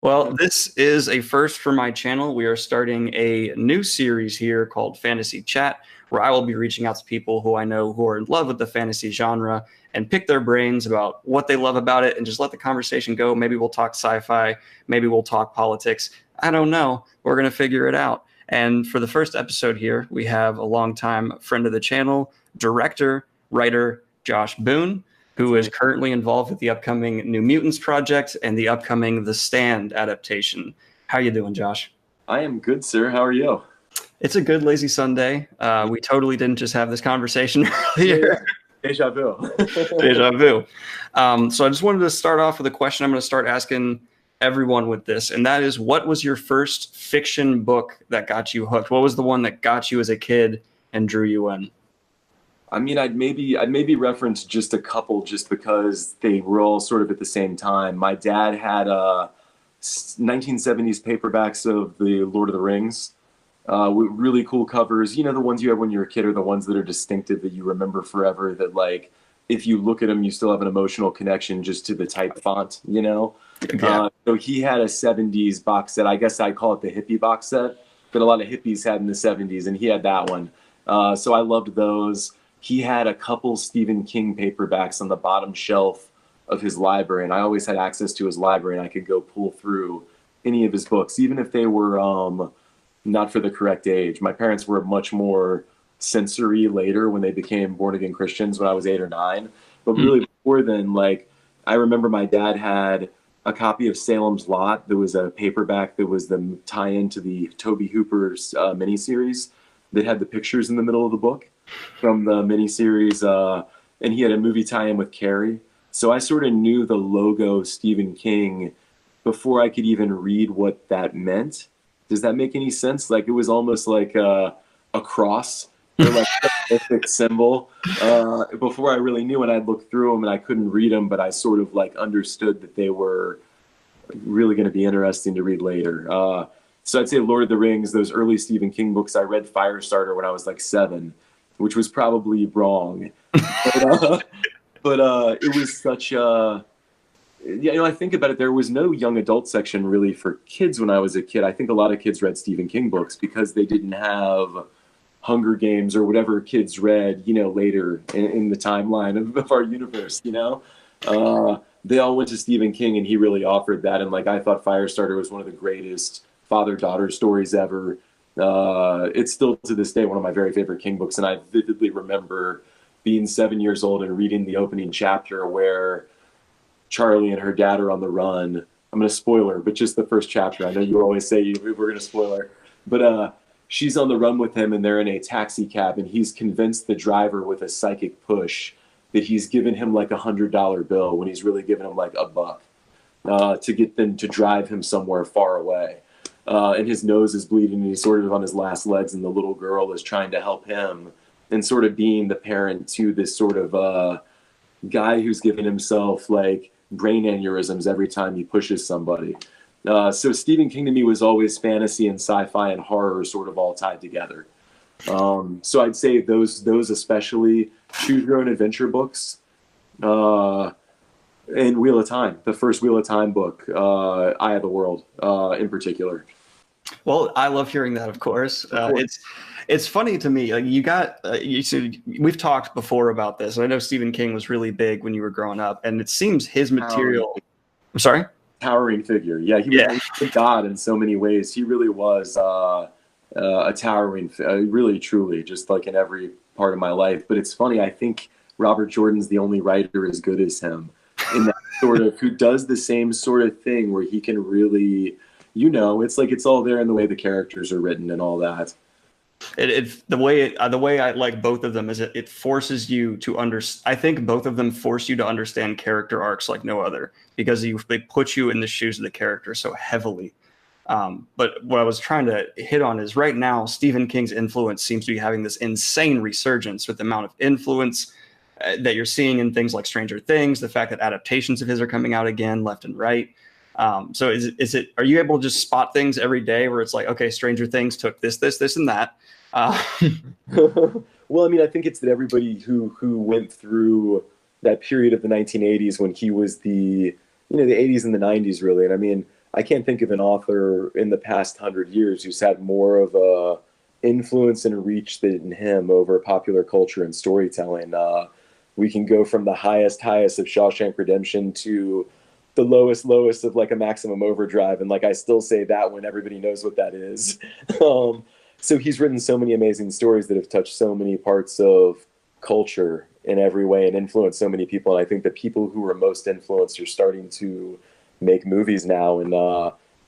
Well, this is a first for my channel. We are starting a new series here called Fantasy Chat, where I will be reaching out to people who I know who are in love with the fantasy genre and pick their brains about what they love about it and just let the conversation go. Maybe we'll talk sci-fi, maybe we'll talk politics. I don't know. We're going to figure it out. And for the first episode here, we have a longtime friend of the channel, director, writer, Josh Boone, who is currently involved with the upcoming New Mutants project and the upcoming The Stand adaptation. How you doing, Josh? I am good, sir. How are you? It's a good lazy Sunday. We totally didn't just have this conversation earlier. Yeah. Deja vu. Deja vu. So I just wanted to start off with a question I'm going to start asking everyone with this, and that is, what was your first fiction book that got you hooked? What was the one that got you as a kid and drew you in? I mean, I'd maybe reference just a couple, just because they were all sort of at the same time. My dad had 1970s paperbacks of the Lord of the Rings, with really cool covers. You know, the ones you have when you're a kid are the ones that are distinctive, that you remember forever. That, like, if you look at them, you still have an emotional connection just to the type font. You know. Yeah. So he had a 70s box set. I guess I call it the hippie box set that a lot of hippies had in the 70s, and he had that one. So I loved those. He had a couple Stephen King paperbacks on the bottom shelf of his library, and I always had access to his library, and I could go pull through any of his books, even if they were not for the correct age. My parents were much more sensory later when they became born-again Christians when I was 8 or 9. But really before then, like, I remember my dad had a copy of Salem's Lot. There was a paperback that was the tie-in to the Toby Hooper's miniseries that had the pictures in the middle of the book from the miniseries, and he had a movie tie-in with Carrie. So I sort of knew the logo Stephen King before I could even read what that meant. Does that make any sense? Like, it was almost like a cross or like a mythic symbol. Before I really knew it, I'd look through them and I couldn't read them, but I sort of like understood that they were really going to be interesting to read later. So I'd say Lord of the Rings, those early Stephen King books. I read Firestarter when I was like 7, which was probably wrong. But it was such a... Yeah, you know, I think about it, there was no young adult section really for kids when I was a kid. I think a lot of kids read Stephen King books because they didn't have Hunger Games or whatever kids read, you know, later in the timeline of our universe, you know? They all went to Stephen King, and he really offered that. And, like, I thought Firestarter was one of the greatest father-daughter stories ever. It's still, to this day, one of my very favorite King books, and I vividly remember being 7 years old and reading the opening chapter where Charlie and her dad are on the run. I'm going to spoiler, but just the first chapter. I know you always say we're going to spoiler. But she's on the run with him, and they're in a taxi cab, and he's convinced the driver with a psychic push that he's given him like $100 bill when he's really giving him like $1 to get them to drive him somewhere far away. And his nose is bleeding, and he's sort of on his last legs, and the little girl is trying to help him and sort of being the parent to this sort of guy who's giving himself like brain aneurysms every time he pushes somebody. So Stephen King to me was always fantasy and sci-fi and horror sort of all tied together. So I'd say those especially, Choose Your Own Adventure books, and Wheel of Time, the first Wheel of Time book, Eye of the World, in particular. Well, I love hearing that, of course. It's funny to me. Like, you got you said, we've talked before about this, and I know Stephen King was really big when you were growing up, and it seems his material. I'm sorry. Towering figure. Yeah, he was a god in so many ways. He really was a towering, really, truly, just like in every part of my life. But it's funny. I think Robert Jordan's the only writer as good as him, in that sort of, who does the same sort of thing where he can really, you know, it's like it's all there in the way the characters are written and all that. The way I like both of them is it forces you to I think both of them force you to understand character arcs like no other, because they put you in the shoes of the character so heavily. But what I was trying to hit on is, right now Stephen King's influence seems to be having this insane resurgence with the amount of influence that you're seeing in things like Stranger Things, the fact that adaptations of his are coming out again left and right. So are you able to just spot things every day where it's like, okay, Stranger Things took this, and that? Well, I mean, I think it's that everybody who went through that period of the 1980s when he was the 80s and the 90s, really. And I mean, I can't think of an author in the past 100 years who's had more of a influence and reach than him over popular culture and storytelling. We can go from the highest of Shawshank Redemption to the lowest of like a Maximum Overdrive, and like I still say that when everybody knows what that is. So he's written so many amazing stories that have touched so many parts of culture in every way and influenced so many people. And I think the people who were most influenced are starting to make movies now and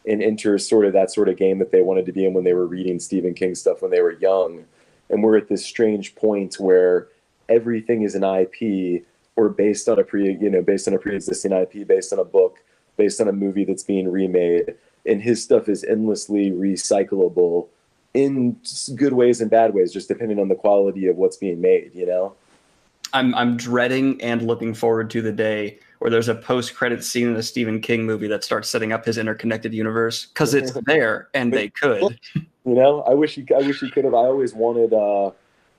enter sort of that sort of game that they wanted to be in when they were reading Stephen King stuff when they were young. And we're at this strange point where everything is an IP or based on a pre-existing IP, based on a book, based on a movie that's being remade. And his stuff is endlessly recyclable in good ways and bad ways, just depending on the quality of what's being made, you know? I'm dreading and looking forward to the day where there's a post-credit scene in a Stephen King movie that starts setting up his interconnected universe, because it's there and they could. You know, I wish he could have. I always wanted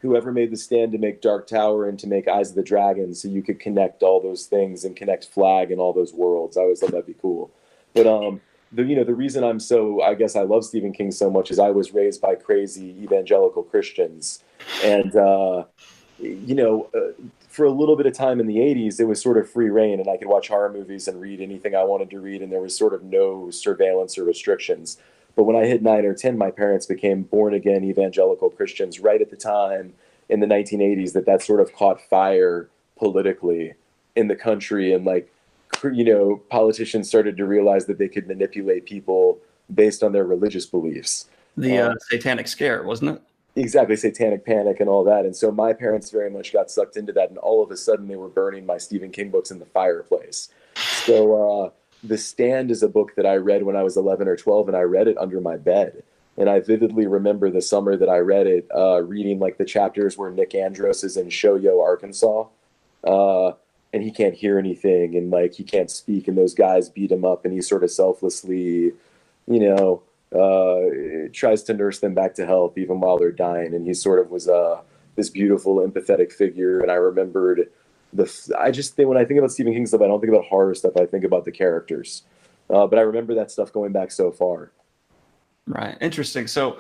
whoever made The Stand to make Dark Tower and to make Eyes of the Dragon, so you could connect all those things and connect Flag and all those worlds. I always thought that'd be cool. But the reason I guess I love Stephen King so much is I was raised by crazy evangelical Christians, and for a little bit of time in the 80s, it was sort of free reign, and I could watch horror movies and read anything I wanted to read, and there was sort of no surveillance or restrictions. But when I hit 9 or 10, my parents became born-again evangelical Christians right at the time in the 1980s that sort of caught fire politically in the country. And, politicians started to realize that they could manipulate people based on their religious beliefs. The Satanic Scare, wasn't it? Exactly, Satanic Panic and all that. And so my parents very much got sucked into that, and all of a sudden they were burning my Stephen King books in the fireplace. So The Stand is a book that I read when I was 11 or 12, and I read it under my bed. And I vividly remember the summer that I read it, reading like the chapters where Nick Andros is in Shoyo, Arkansas, and he can't hear anything, and like he can't speak, and those guys beat him up, and he sort of selflessly, tries to nurse them back to health even while they're dying. And he sort of was this beautiful, empathetic figure. And I remembered I just think when I think about Stephen King stuff, I don't think about horror stuff. I think about the characters. But I remember that stuff going back so far. Right. Interesting. So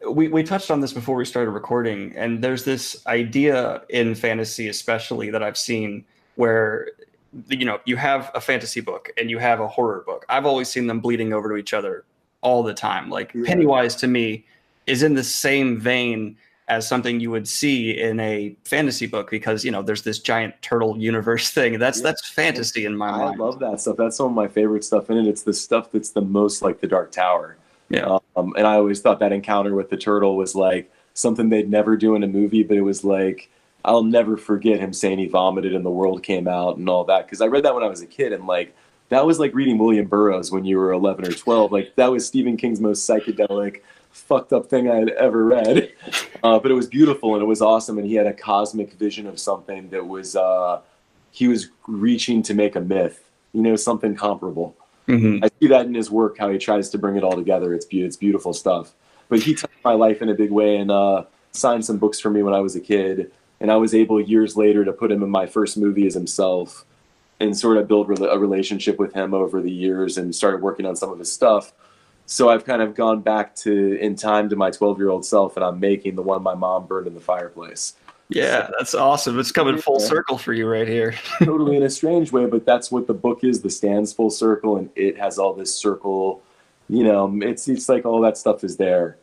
we touched on this before we started recording, and there's this idea in fantasy, especially, that I've seen where, you have a fantasy book and you have a horror book. I've always seen them bleeding over to each other all the time. Like, yeah. Pennywise to me is in the same vein as something you would see in a fantasy book, because there's this giant turtle universe thing. That's fantasy in my mind. I love that stuff. That's some of my favorite stuff in it. It's the stuff that's the most like the Dark Tower. Yeah. And I always thought that encounter with the turtle was like something they'd never do in a movie, but it was like, I'll never forget him saying he vomited and the world came out and all that. Because I read that when I was a kid, and like that was like reading William Burroughs when you were 11 or 12. Like that was Stephen King's most psychedelic, fucked up thing I had ever read. But it was beautiful and it was awesome. And he had a cosmic vision of something that was, he was reaching to make a myth, something comparable. Mm-hmm. I see that in his work, how he tries to bring it all together. It's beautiful stuff. But he touched my life in a big way and signed some books for me when I was a kid. And I was able years later to put him in my first movie as himself and sort of build a relationship with him over the years and started working on some of his stuff. So I've kind of gone back in time to my 12-year-old self, and I'm making the one my mom burned in the fireplace. Yeah, that's awesome. It's coming full circle for you right here. Totally in a strange way, but that's what the book is. The Stand's full circle, and it has all this circle. It's like all that stuff is there.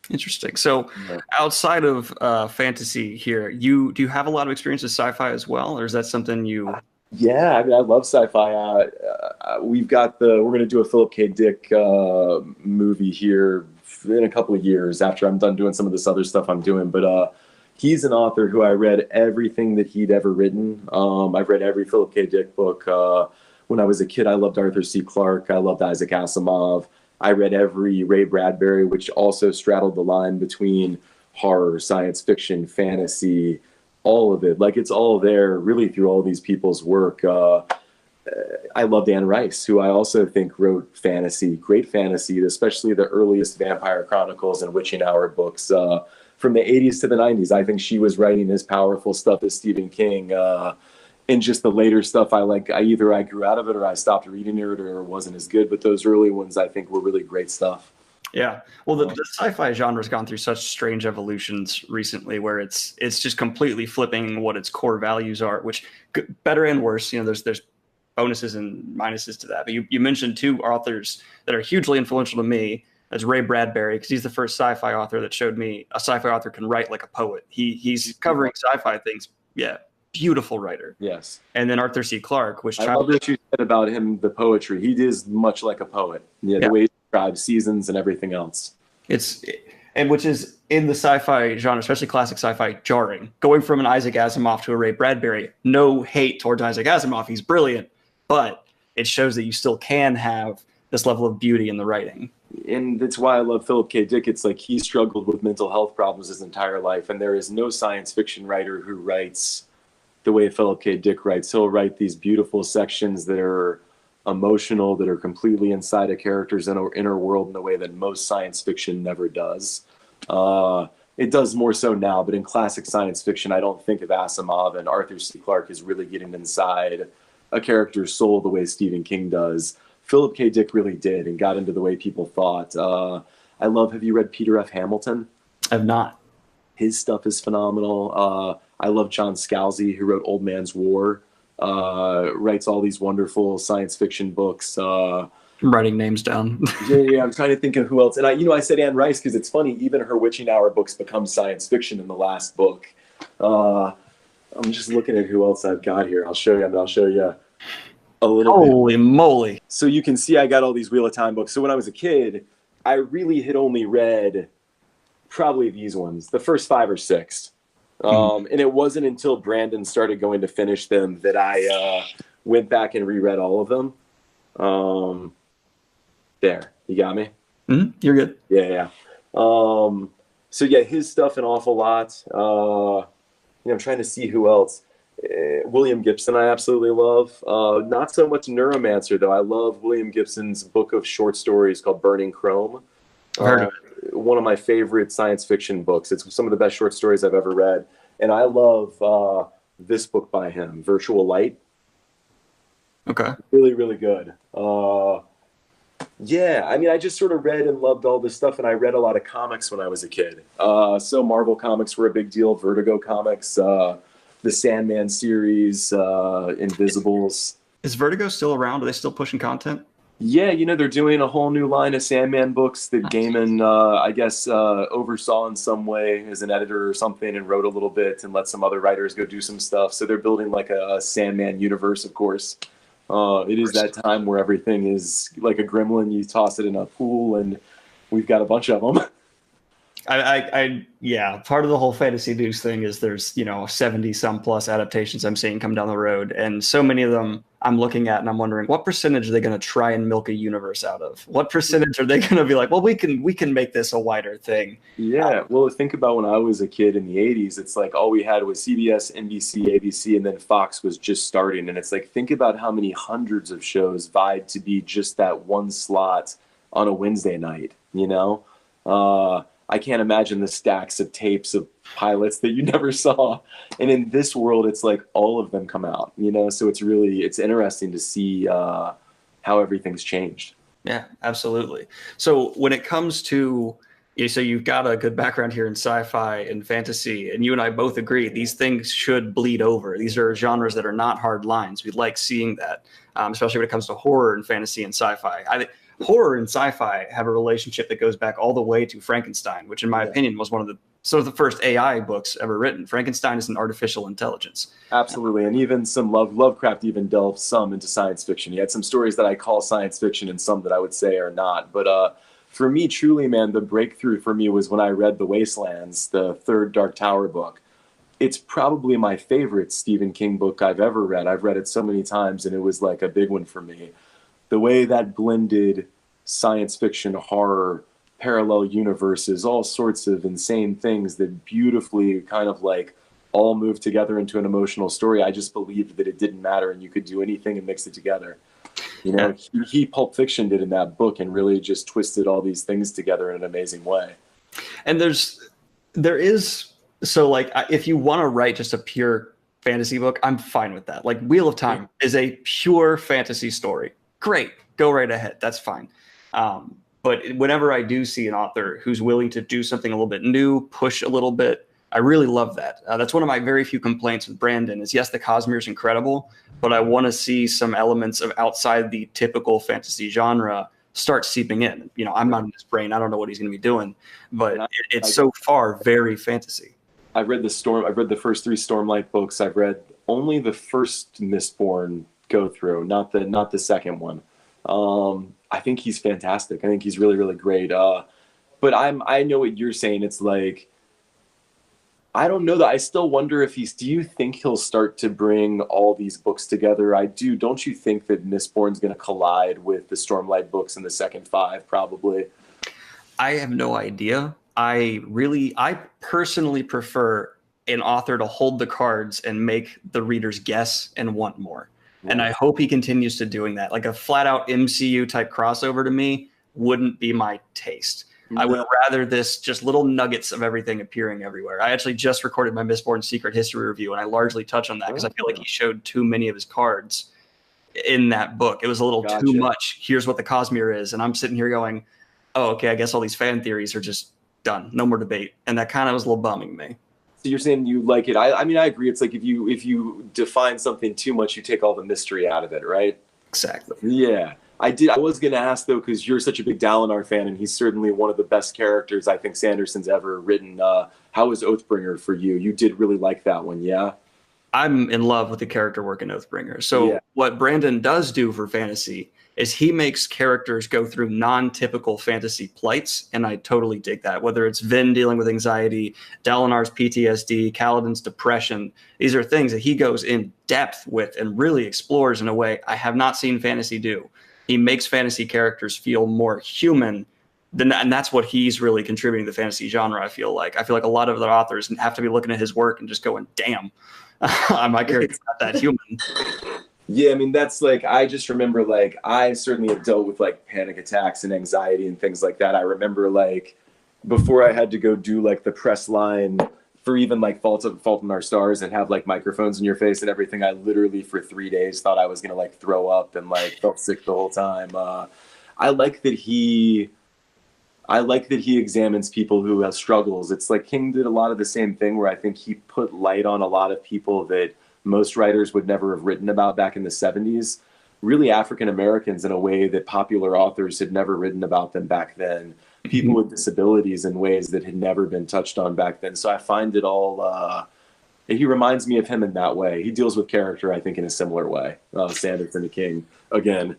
Interesting. So outside of fantasy here, do you have a lot of experience with sci-fi as well, or is that something you... Yeah, I mean, I love sci-fi. We're going to do a Philip K. Dick movie here in a couple of years after I'm done doing some of this other stuff I'm doing. But he's an author who I read everything that he'd ever written. I've read every Philip K. Dick book. When I was a kid, I loved Arthur C. Clarke. I loved Isaac Asimov. I read every Ray Bradbury, which also straddled the line between horror, science fiction, fantasy, all of it. Like, it's all there really through all these people's work. I loved Anne Rice, who I also think wrote fantasy, great fantasy, especially the earliest Vampire Chronicles and Witching Hour books from the 80s to the 90s. I think she was writing as powerful stuff as Stephen King. And just the later stuff, I either I grew out of it or I stopped reading it or it wasn't as good. But those early ones, I think, were really great stuff. Yeah. Well, the sci-fi genre has gone through such strange evolutions recently, where it's just completely flipping what its core values are, which better and worse. You know, there's bonuses and minuses to that. But you mentioned two authors that are hugely influential to me. That's Ray Bradbury, because he's the first sci-fi author that showed me a sci-fi author can write like a poet. He's covering sci-fi things. Yeah. Beautiful witer. Yes. And then Arthur C. Clarke, which I love what you said about him, the poetry. He is much like a poet. Yeah, the way he describes seasons and everything else. And which is in the sci-fi genre, especially classic sci-fi, jarring. Going from an Isaac Asimov to a Ray Bradbury, no hate towards Isaac Asimov. He's brilliant, but it shows that you still can have this level of beauty in the writing. And that's why I love Philip K. Dick. It's like he struggled with mental health problems his entire life, and there is no science fiction writer who writes the way Philip K. Dick writes. He'll write these beautiful sections that are emotional, that are completely inside a character's inner world in a way that most science fiction never does. It does more so now, but in classic science fiction, I don't think of Asimov and Arthur C. Clarke as really getting inside a character's soul the way Stephen King does. Philip K. Dick really did and got into the way people thought. Have you read Peter F. Hamilton? I've not. His stuff is phenomenal. I love John Scalzi, who wrote Old Man's War, writes all these wonderful science fiction books. I'm writing names down. Yeah, I'm trying to think of who else. And I said Anne Rice because it's funny, even her Witching Hour books become science fiction in the last book. I'm just looking at who else I've got here. I'll show you a little bit. Holy moly. So you can see I got all these Wheel of Time books. So when I was a kid, I really had only read probably these ones, the first 5 or 6. And it wasn't until Brandon started going to finish them that I went back and reread all of them. There, you got me? Mm-hmm. You're good. Yeah. So yeah, his stuff an awful lot. I'm trying to see who else. William Gibson I absolutely love. Not so much Neuromancer, though. I love William Gibson's book of short stories called Burning Chrome. I've heard of it. One of my favorite science fiction books. It's some of the best short stories I've ever read. And I love this book by him, Virtual Light. Okay. Really, really good. I just sort of read and loved all this stuff, and I read a lot of comics when I was a kid. So Marvel comics were a big deal, Vertigo comics, the Sandman series, Invisibles. Is Vertigo still around? Are they still pushing content? Yeah, they're doing a whole new line of Sandman books that Gaiman, oversaw in some way as an editor or something and wrote a little bit and let some other writers go do some stuff. So they're building like a Sandman universe, of course. It is that time where everything is like a gremlin. You toss it in a pool and we've got a bunch of them. Part of the whole fantasy news thing is there's 70 some plus adaptations I'm seeing come down the road, and so many of them I'm looking at and I'm wondering what percentage are they going to try and milk a universe out of? What percentage are they going to be like, well, we can make this a wider thing? Yeah, well, think about when I was a kid in the 80s, it's like all we had was CBS, NBC, ABC, and then Fox was just starting, and it's like think about how many hundreds of shows vied to be just that one slot on a Wednesday night, I can't imagine the stacks of tapes of pilots that you never saw. And in this world, it's like all of them come out, so it's interesting to see how everything's changed. Yeah, absolutely. So when it comes to, so you've got a good background here in sci-fi and fantasy, and you and I both agree these things should bleed over. These are genres that are not hard lines. We like seeing that, especially when it comes to horror and fantasy and sci-fi. I think horror and sci-fi have a relationship that goes back all the way to Frankenstein, which in my opinion was one of the first AI books ever written. Frankenstein is an artificial intelligence. Absolutely. And even some Lovecraft even delved some into science fiction. He had some stories that I call science fiction and some that I would say are not. But for me, truly, man, the breakthrough for me was when I read The Wastelands, the third Dark Tower book. It's probably my favorite Stephen King book I've ever read. I've read it so many times, and it was like a big one for me. The way that blended science fiction, horror, parallel universes, all sorts of insane things that beautifully kind of like all moved together into an emotional story. I just believed that it didn't matter and you could do anything and mix it together. He Pulp Fiction did in that book and really just twisted all these things together in an amazing way. And there is, so like, if you want to write just a pure fantasy book, I'm fine with that. Like Wheel of Time is a pure fantasy story. Great, go right ahead. That's fine. But whenever I do see an author who's willing to do something a little bit new, push a little bit, I really love that. That's one of my very few complaints with Brandon is, yes, the Cosmere is incredible, but I want to see some elements of outside the typical fantasy genre start seeping in. You know, I'm not in his brain. I don't know what he's going to be doing, but it's so far very fantasy. I've read the first 3 Stormlight books. I've read only the first Mistborn go through, not the second one. I think he's fantastic. I think he's really, really great. But I know what you're saying. It's like, I don't know that. I still wonder if do you think he'll start to bring all these books together? I do. Don't you think that Mistborn's going to collide with the Stormlight books in the second 5, probably? I have no idea. I personally prefer an author to hold the cards and make the readers guess and want more. Right. And I hope he continues to doing that. Like a flat out MCU type crossover to me wouldn't be my taste. No. I would rather this just little nuggets of everything appearing everywhere. I actually just recorded my Mistborn Secret History review, and I largely touch on that because I feel like he showed too many of his cards in that book. It was a little too much. Here's what the Cosmere is. And I'm sitting here going, oh, okay, I guess all these fan theories are just done. No more debate. And that kind of was a little bumming me. So you're saying you like it. I mean, I agree. It's like if you define something too much, you take all the mystery out of it, right? Exactly. Yeah. I was going to ask, though, because you're such a big Dalinar fan, and he's certainly one of the best characters I think Sanderson's ever written. How was Oathbringer for you? You did really like that one, yeah? I'm in love with the character work in Oathbringer. So what Brandon does do for fantasy is he makes characters go through non-typical fantasy plights, and I totally dig that. Whether it's Vin dealing with anxiety, Dalinar's PTSD, Kaladin's depression, these are things that he goes in depth with and really explores in a way I have not seen fantasy do. He makes fantasy characters feel more human, and that's what he's really contributing to the fantasy genre, I feel like. I feel like a lot of other authors have to be looking at his work and just going, damn, my character's not that human. Yeah, I mean, that's like, I just remember, like, I certainly have dealt with, like, panic attacks and anxiety and things like that. I remember, like, before I had to go do, like, the press line for even, like, Fault in Our Stars and have, like, microphones in your face and everything, I literally, for 3 days, thought I was going to, like, throw up and, like, felt sick the whole time. I like that he examines people who have struggles. It's like King did a lot of the same thing where I think he put light on a lot of people that most writers would never have written about back in the 70s, really African Americans in a way that popular authors had never written about them back then, people with disabilities in ways that had never been touched on back then. So I find it all, he reminds me of him in that way. He deals with character, I think, in a similar way. Sanderson to King, again.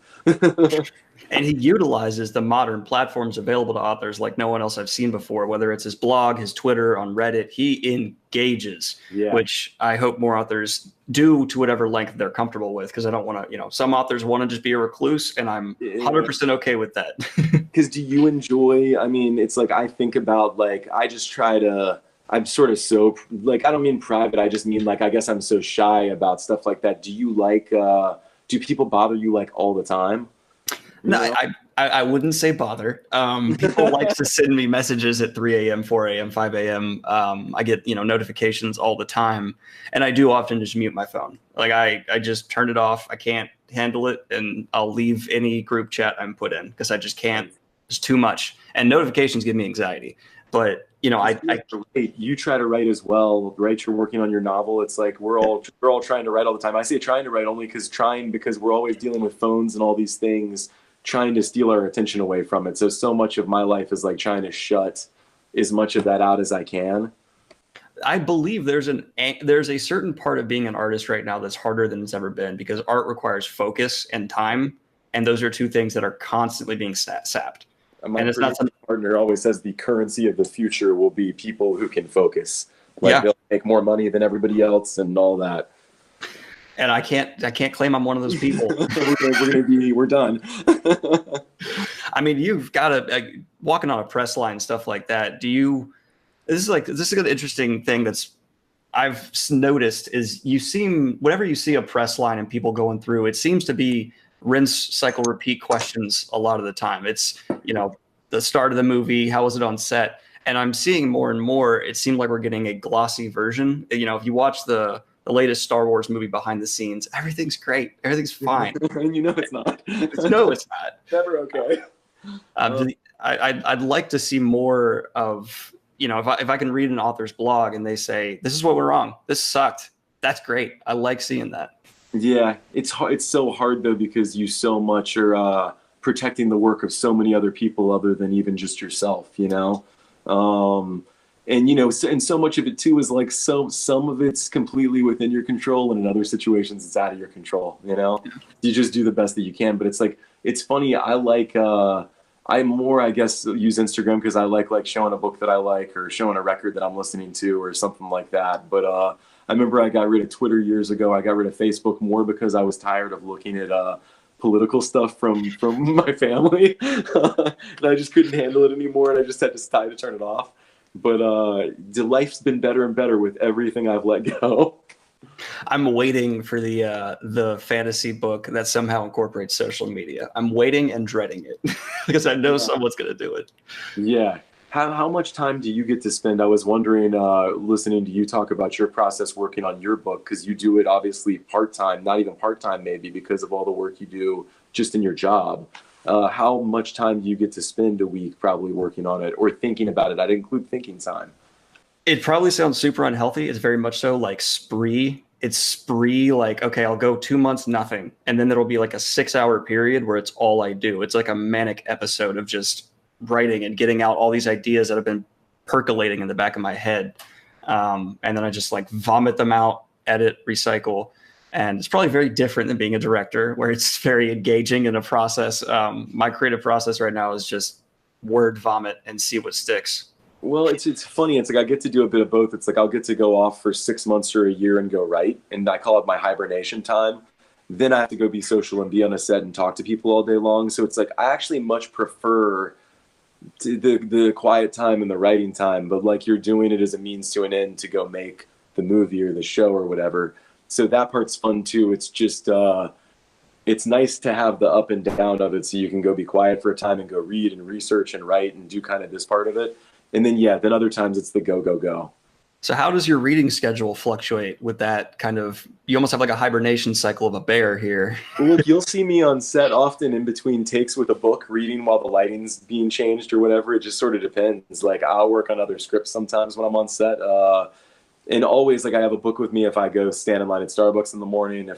And he utilizes the modern platforms available to authors like no one else I've seen before, whether it's his blog, his Twitter, on Reddit. He engages, which I hope more authors do to whatever length they're comfortable with, because I don't want to, some authors want to just be a recluse, and I'm 100% okay with that. Because do you enjoy, I mean, it's like I think about, like, I just try to, I'm sort of so, like, I don't mean private, I just mean, like, I guess I'm so shy about stuff like that. Do you like, do people bother you, like, all the time? No, I wouldn't say bother. People like to send me messages at 3 a.m., 4 a.m., 5 a.m. I get, notifications all the time. And I do often just mute my phone. Like I just turn it off. I can't handle it. And I'll leave any group chat I'm put in because I just can't. It's too much. And notifications give me anxiety. But, you try to write as well, right? You're working on your novel. It's like we're all trying to write all the time. I say trying to write only because we're always dealing with phones and all these things, trying to steal our attention away from it. So much of my life is like trying to shut as much of that out as I can. I believe there's a certain part of being an artist right now that's harder than it's ever been, because art requires focus and time. And those are two things that are constantly being sapped. And it's not something partner always says the currency of the future will be people who can focus. Like they'll make more money than everybody else and all that. And I can't claim I'm one of those people. we're done. I mean, you've got to walking on a press line, stuff like that. This is an interesting thing I've noticed is whenever you see a press line and people going through, it seems to be rinse, cycle, repeat questions a lot of the time. It's, the start of the movie, how was it on set? And I'm seeing more and more, it seemed like we're getting a glossy version. If you watch the the latest Star Wars movie behind the scenes. Everything's great. Everything's fine. And it's not. No, it's not. Never okay. I'd like to see more of, if I can read an author's blog and they say, this is what went wrong, this sucked, that's great. I like seeing that. Yeah, it's so hard though, because you so much are protecting the work of so many other people other than even just yourself, and so much of it too is like, some of it's completely within your control, and in other situations it's out of your control. You just do the best that you can. But it's like, it's funny. I more, I guess, use Instagram because I like showing a book that I like, or showing a record that I'm listening to, or something like that. But I remember I got rid of Twitter years ago. I got rid of Facebook more because I was tired of looking at political stuff from my family. And I just couldn't handle it anymore, and I just had to decide to turn it off. But life's been better and better with everything I've let go. I'm waiting for the fantasy book that somehow incorporates social media. I'm waiting and dreading it because I know someone's going to do it. Yeah. How much time do you get to spend? I was wondering, listening to you talk about your process working on your book, because you do it obviously part-time, not even part-time maybe, because of all the work you do just in your job. How much time do you get to spend a week probably working on it or thinking about it? I'd include thinking time. It probably sounds super unhealthy. It's very much so like spree. It's spree, like, okay, I'll go 2 months, nothing. And then there'll be like a 6-hour period where it's all I do. It's like a manic episode of just writing and getting out all these ideas that have been percolating in the back of my head. And then I just like vomit them out, edit, recycle. And it's probably very different than being a director, where it's very engaging in a process. My creative process right now is just word vomit and see what sticks. Well, it's funny. It's like I get to do a bit of both. It's like I'll get to go off for 6 months or a year and go write, and I call it my hibernation time. Then I have to go be social and be on a set and talk to people all day long. So it's like I actually much prefer the quiet time and the writing time, but like you're doing it as a means to an end to go make the movie or the show or whatever. So that part's fun too. It's just it's nice to have the up and down of it, so you can go be quiet for a time and go read and research and write and do kind of this part of it. And then, then other times it's the go, go, go. So how does your reading schedule fluctuate with that kind of, you almost have like a hibernation cycle of a bear here. Look, you'll see me on set often in between takes with a book, reading while the lighting's being changed or whatever. It just sort of depends. Like I'll work on other scripts sometimes when I'm on set. And always, like I have a book with me if I go stand in line at Starbucks in the morning.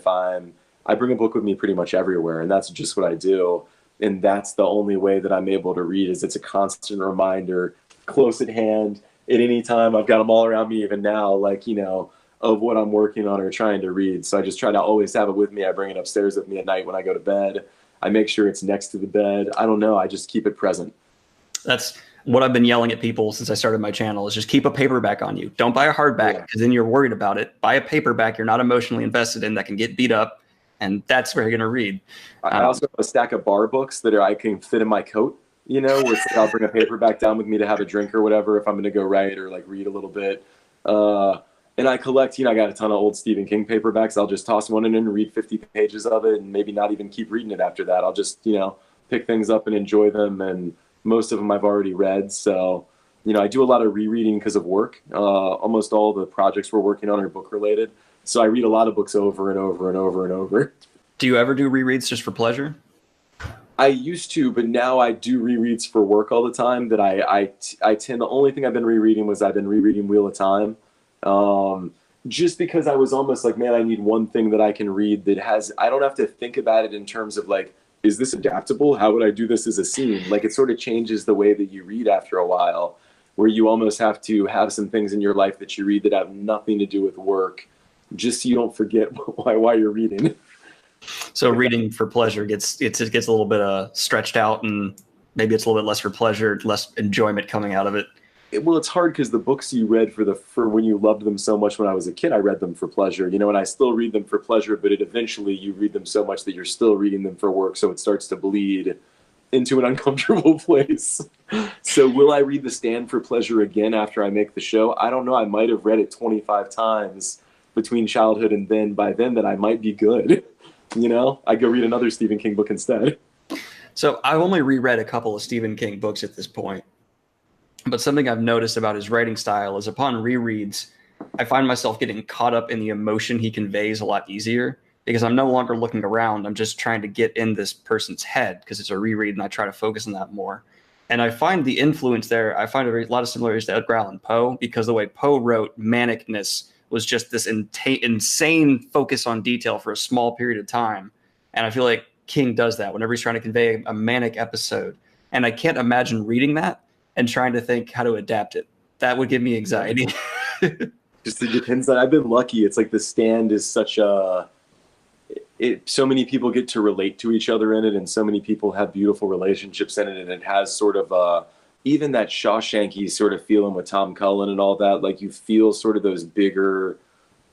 I bring a book with me pretty much everywhere, and that's just what I do. And that's the only way that I'm able to read, is it's a constant reminder, close at hand at any time. I've got them all around me even now, like, of what I'm working on or trying to read. So I just try to always have it with me. I bring it upstairs with me at night when I go to bed. I make sure it's next to the bed. I don't know. I just keep it present. That's what I've been yelling at people since I started my channel, is just keep a paperback on you. Don't buy a hardback, because then you're worried about it. Buy a paperback you're not emotionally invested in that can get beat up, and that's where you're going to read. I also have a stack of bar books that I can fit in my coat. Where it's like I'll bring a paperback down with me to have a drink or whatever if I'm going to go write or like read a little bit. And I collect, I got a ton of old Stephen King paperbacks. I'll just toss one in and read 50 pages of it and maybe not even keep reading it after that. I'll just, pick things up and enjoy them. And most of them I've already read. So, I do a lot of rereading because of work. Almost all the projects we're working on are book related. So I read a lot of books over and over and over and over. Do you ever do rereads just for pleasure? I used to, but now I do rereads for work all the time. That I tend, the only thing I've been rereading was I've been rereading Wheel of Time. Just because I was almost like, man, I need one thing that I can read that I don't have to think about it in terms of like, is this adaptable? How would I do this as a scene? Like it sort of changes the way that you read after a while, where you almost have to have some things in your life that you read that have nothing to do with work, just so you don't forget why you're reading. So reading for pleasure gets a little bit stretched out, and maybe it's a little bit less for pleasure, less enjoyment coming out of it. Well, it's hard because the books you read for when you loved them so much when I was a kid, I read them for pleasure, and I still read them for pleasure, but eventually you read them so much that you're still reading them for work, so it starts to bleed into an uncomfortable place. So will I read The Stand for pleasure again after I make the show? I don't know. I might have read it 25 times between childhood and then. By then, that I might be good. I go read another Stephen King book instead. So I've only reread a couple of Stephen King books at this point. But something I've noticed about his writing style is upon rereads, I find myself getting caught up in the emotion he conveys a lot easier because I'm no longer looking around. I'm just trying to get in this person's head because it's a reread and I try to focus on that more. And I find the influence there, I find a lot of similarities to Edgar Allan Poe because the way Poe wrote, manicness was just this insane focus on detail for a small period of time. And I feel like King does that whenever he's trying to convey a manic episode. And I can't imagine reading that and trying to think how to adapt it. That would give me anxiety. Just it depends on, I've been lucky. It's like The Stand is such a, so many people get to relate to each other in it, and so many people have beautiful relationships in it, and it has sort of even that Shawshanky sort of feeling with Tom Cullen and all that. Like you feel sort of those bigger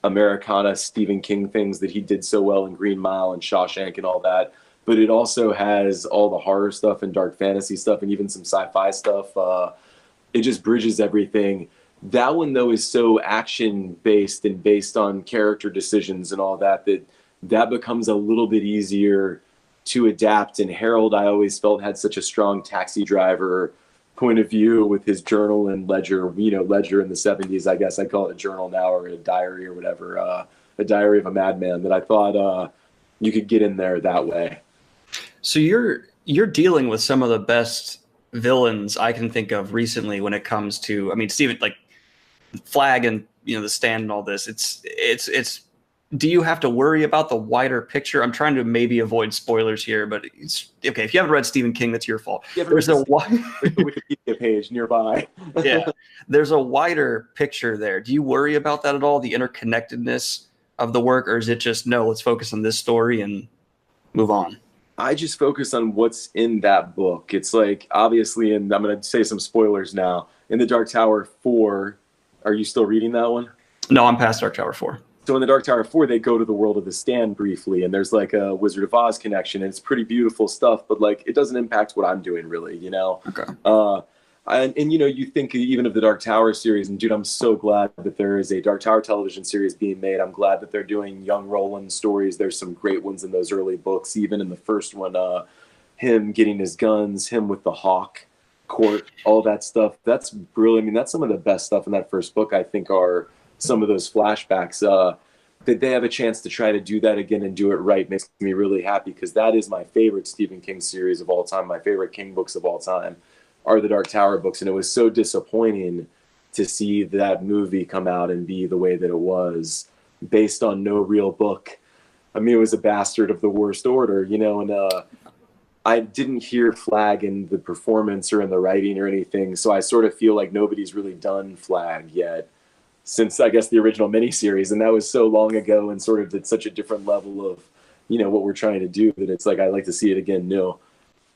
Americana Stephen King things that he did so well in Green Mile and Shawshank and all that. But it also has all the horror stuff and dark fantasy stuff and even some sci-fi stuff. It just bridges everything. That one, though, is so action-based and based on character decisions and all that, that becomes a little bit easier to adapt. And Harold, I always felt, had such a strong taxi driver point of view with his journal and ledger, ledger in the 70s, I guess I'd call it a journal now, or a diary or whatever, a diary of a madman, that I thought you could get in there that way. So you're dealing with some of the best villains I can think of recently when it comes to, I mean, Stephen, like Flag and, The Stand and all this. It's do you have to worry about the wider picture? I'm trying to maybe avoid spoilers here, but it's okay. If you haven't read Stephen King, that's your fault. There's a Wikipedia page nearby. Yeah, there's a wider picture there. Do you worry about that at all? The interconnectedness of the work, or is it just no? Let's focus on this story and move on. I just focus on what's in that book. It's like, obviously, and I'm going to say some spoilers now. In The Dark Tower 4, are you still reading that one? No, I'm past Dark Tower 4. So in The Dark Tower 4, they go to the world of The Stand briefly, and there's like a Wizard of Oz connection, and it's pretty beautiful stuff, but like it doesn't impact what I'm doing really, Okay. And you think even of the Dark Tower series, and dude, I'm so glad that there is a Dark Tower television series being made. I'm glad that they're doing young Roland stories. There's some great ones in those early books, even in the first one, him getting his guns, him with the hawk court, all that stuff. That's brilliant. I mean, that's some of the best stuff in that first book, I think, are some of those flashbacks. That they have a chance to try to do that again and do it right makes me really happy, because that is my favorite Stephen King series of all time. My favorite King books of all time are the Dark Tower books, and it was so disappointing to see that movie come out and be the way that it was, based on no real book. I mean, it was a bastard of the worst order, and I didn't hear Flag in the performance or in the writing or anything, so I sort of feel like nobody's really done Flag yet, since I guess the original miniseries, and that was so long ago and sort of at such a different level of, what we're trying to do, that it's like I'd like to see it again new.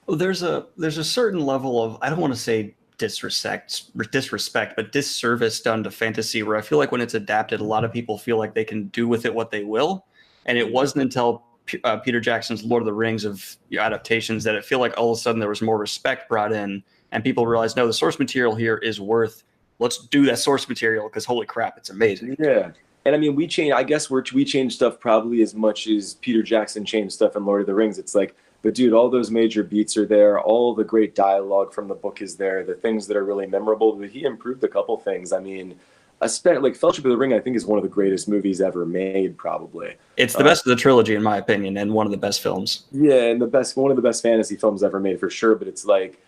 Well, there's a certain level of, I don't want to say disrespect, but disservice done to fantasy, where I feel like when it's adapted, a lot of people feel like they can do with it what they will, and it wasn't until Peter Jackson's Lord of the Rings of adaptations that it feel like all of a sudden there was more respect brought in, and people realized, no, the source material here is worth. Let's do that source material because holy crap, it's amazing. Yeah. And I mean, we change stuff probably as much as Peter Jackson changed stuff in Lord of the Rings. It's like, but dude, all those major beats are there. All the great dialogue from the book is there. The things that are really memorable, but he improved a couple things. I mean, like Fellowship of the Ring, I think is one of the greatest movies ever made, probably. It's the best of the trilogy, in my opinion, and one of the best films. Yeah, and one of the best fantasy films ever made for sure. But it's like,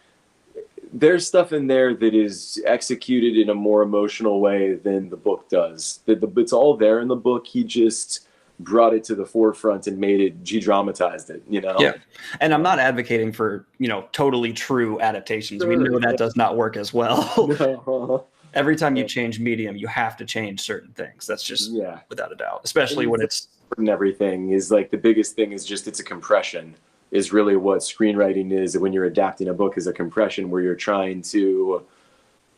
there's stuff in there that is executed in a more emotional way than the book does. It's all there in the book. He just brought it to the forefront and he dramatized it, Yeah. And I'm not advocating for, totally true adaptations. Sure. We know that does not work as well. No. Every time you change medium, you have to change certain things. That's just without a doubt, especially when it's. And everything is like, the biggest thing is just, it's a compression. Is really what screenwriting is when you're adapting a book, is a compression where you're trying to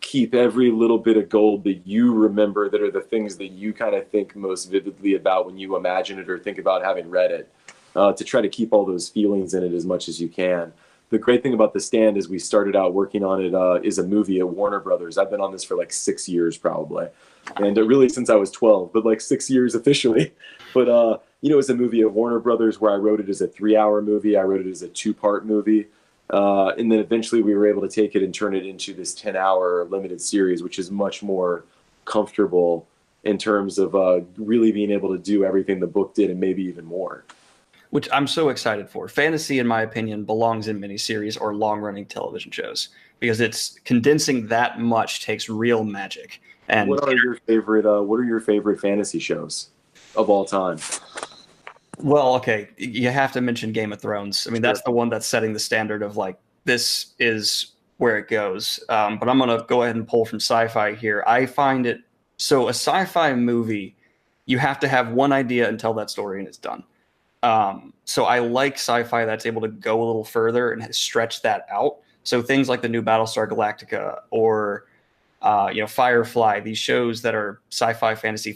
keep every little bit of gold that you remember, that are the things that you kind of think most vividly about when you imagine it or think about having read it, to try to keep all those feelings in it as much as you can. The great thing about The Stand is we started out working on it is a movie at Warner Brothers. I've been on this for like 6 years probably, and really since I was 12, but like 6 years officially. But it was a movie at Warner Brothers where I wrote it as a 3-hour movie. I wrote it as a 2-part movie. And then eventually we were able to take it and turn it into this 10-hour limited series, which is much more comfortable in terms of really being able to do everything the book did and maybe even more. Which I'm so excited for. Fantasy, in my opinion, belongs in miniseries or long-running television shows because it's condensing that much takes real magic. And what are your favorite fantasy shows of all time? Well, okay, you have to mention Game of Thrones. I mean, that's the one that's setting the standard of like this is where it goes. But I'm gonna go ahead and pull from Sci-Fi here. I find it so a sci-fi movie, you have to have one idea and tell that story and it's done. So I like sci-fi that's able to go a little further and stretch that out. So things like the new Battlestar Galactica or Firefly, these shows that are sci-fi fantasy.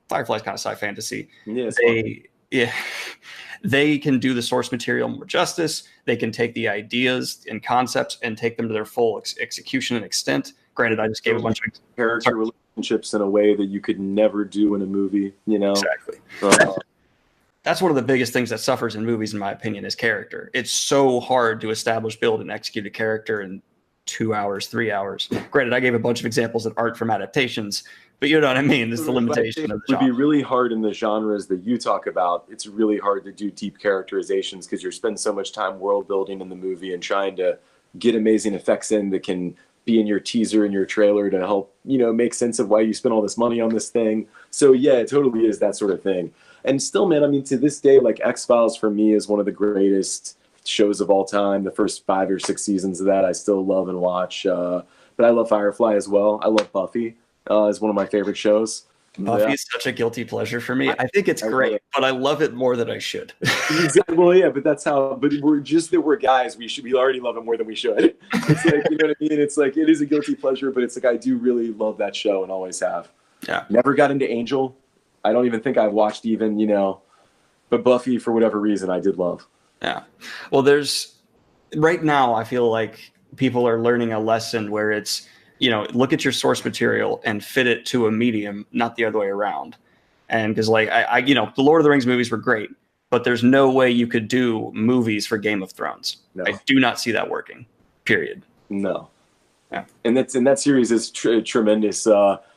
Firefly's kind of sci fantasy. Yeah, they can do the source material more justice. They can take the ideas and concepts and take them to their full execution and extent. Granted, I just gave a bunch of character relationships in a way that you could never do in a movie. Exactly. That's one of the biggest things that suffers in movies, in my opinion, is character. It's so hard to establish, build, and execute a character in 2 hours, 3 hours. Granted, I gave a bunch of examples that aren't from adaptations, but you know what I mean? It's the limitation of the genre. It would be really hard in the genres that you talk about. It's really hard to do deep characterizations because you're spending so much time world building in the movie and trying to get amazing effects in that can be in your teaser and your trailer to help, make sense of why you spent all this money on this thing. So yeah, it totally is that sort of thing. And still, man, I mean, to this day, like X-Files for me is one of the greatest shows of all time. The first 5 or 6 seasons of that I still love and watch. But I love Firefly as well. I love Buffy. Is one of my favorite shows. Buffy is such a guilty pleasure for me. I think it's great, but I love it more than I should. Exactly. Well, yeah, but that's how. But we're guys. We already love it more than we should. It's like, you know what I mean. It's like it is a guilty pleasure, but it's like I do really love that show and always have. Yeah. Never got into Angel. I don't even think I've watched even. But Buffy for whatever reason I did love. Yeah. Well, right now I feel like people are learning a lesson where it's, look at your source material and fit it to a medium, not the other way around. And because like the Lord of the Rings movies were great, but there's no way you could do movies for Game of Thrones. No. I do not see that working. Period. No. Yeah. And that series is tremendous.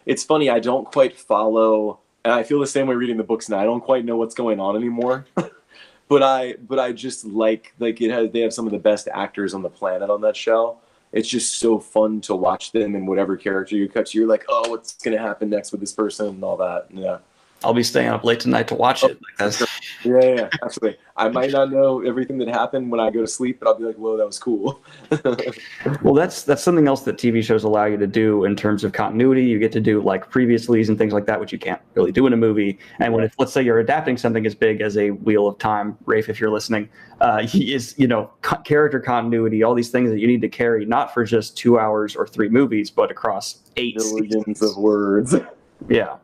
It's funny. I don't quite follow, and I feel the same way reading the books now. I don't quite know what's going on anymore. but I just like they have some of the best actors on the planet on that show. It's just so fun to watch them and whatever character you cut to. You're like, oh, what's going to happen next with this person and all that. Yeah. I'll be staying up late tonight to watch it. Yeah, absolutely. I might not know everything that happened when I go to sleep, but I'll be like, whoa, that was cool. Well, that's something else that TV shows allow you to do in terms of continuity. You get to do like previously and things like that, which you can't really do in a movie. And let's say you're adapting something as big as a Wheel of Time, Rafe, if you're listening, character continuity, all these things that you need to carry, not for just 2 hours or 3 movies, but across 8 billions of words. Yeah.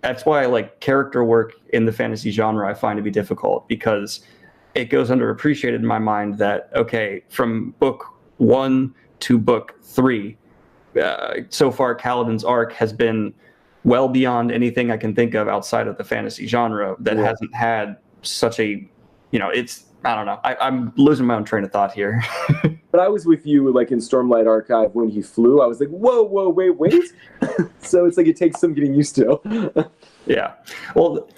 That's why I like character work in the fantasy genre I find to be difficult because it goes underappreciated in my mind that, okay, from book 1 to book 3, so far Kaladin's arc has been well beyond anything I can think of outside of the fantasy genre that hasn't had such a, I don't know. I'm losing my own train of thought here. But I was with you like in Stormlight Archive when he flew. I was like, whoa, wait. So it's like it takes some getting used to. Yeah. Well,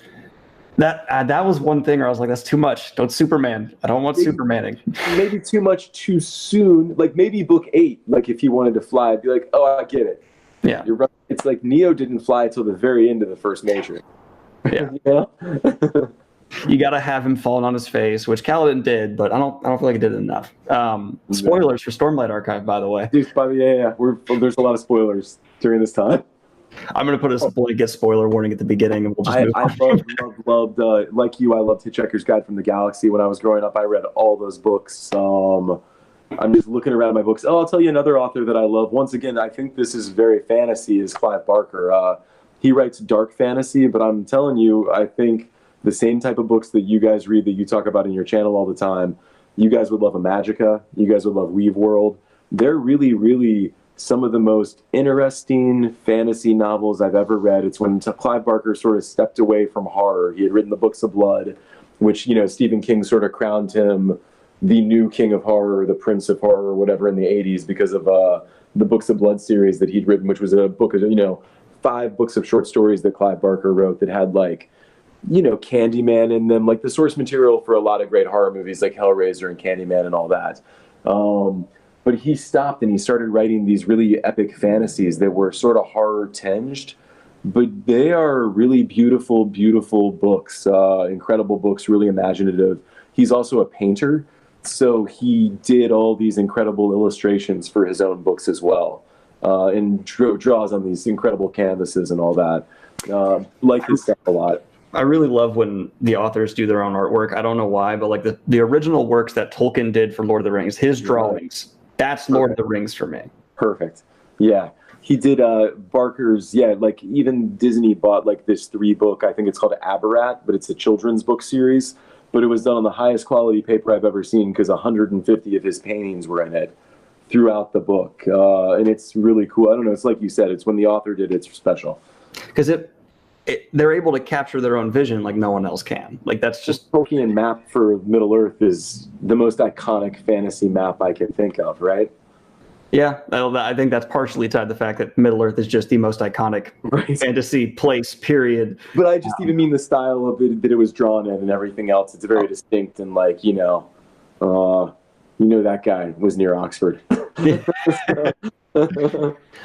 that was one thing where I was like, that's too much. Don't Superman. I don't want Supermaning. Maybe too much too soon. Like maybe book 8, like if he wanted to fly, I'd be like, oh, I get it. Yeah. You're right. It's like Neo didn't fly till the very end of the first major. Yeah. You got to have him falling on his face, which Kaladin did, but I don't feel like it did enough. Spoilers for Stormlight Archive, by the way. Yeah. There's a lot of spoilers during this time. I'm going to put a blanket spoiler warning at the beginning, and we'll just move on. I loved like you, I loved Hitchhiker's Guide from the Galaxy. When I was growing up, I read all those books. I'm just looking around my books. Oh, I'll tell you another author that I love. Once again, I think this is very fantasy, is Clive Barker. He writes dark fantasy, but I'm telling you, I think the same type of books that you guys read, that you talk about in your channel all the time, you guys would love Magica. You guys would love Weave World. They're really, really some of the most interesting fantasy novels I've ever read. It's when Clive Barker sort of stepped away from horror. He had written the Books of Blood, which, Stephen King sort of crowned him the new king of horror, the prince of horror, or whatever, in the 80s because of the Books of Blood series that he'd written, which was a book of, 5 books of short stories that Clive Barker wrote that had like, you know, Candyman in them, like the source material for a lot of great horror movies like Hellraiser and Candyman and all that. But he stopped and he started writing these really epic fantasies that were sort of horror tinged, but they are really beautiful, beautiful books, incredible books, really imaginative. He's also a painter, so he did all these incredible illustrations for his own books as well, and draws on these incredible canvases and all that. Like his stuff a lot. I really love when the authors do their own artwork. I don't know why, but like the original works that Tolkien did for Lord of the Rings, his drawings, that's Lord of the Rings for me. Perfect. Yeah. He did Barker's, like even Disney bought like this 3-book, I think it's called Aberrat, but it's a children's book series. But it was done on the highest quality paper I've ever seen because 150 of his paintings were in it throughout the book. And it's really cool. I don't know. It's like you said, it's when the author did it's special. Because they're able to capture their own vision like no one else can. Like that's just... Tolkien map for Middle Earth is the most iconic fantasy map I can think of, right? Yeah, I think that's partially tied to the fact that Middle Earth is just the most iconic fantasy place, period. But I just even mean the style of it that it was drawn in and everything else. It's very distinct and like, that guy was near Oxford.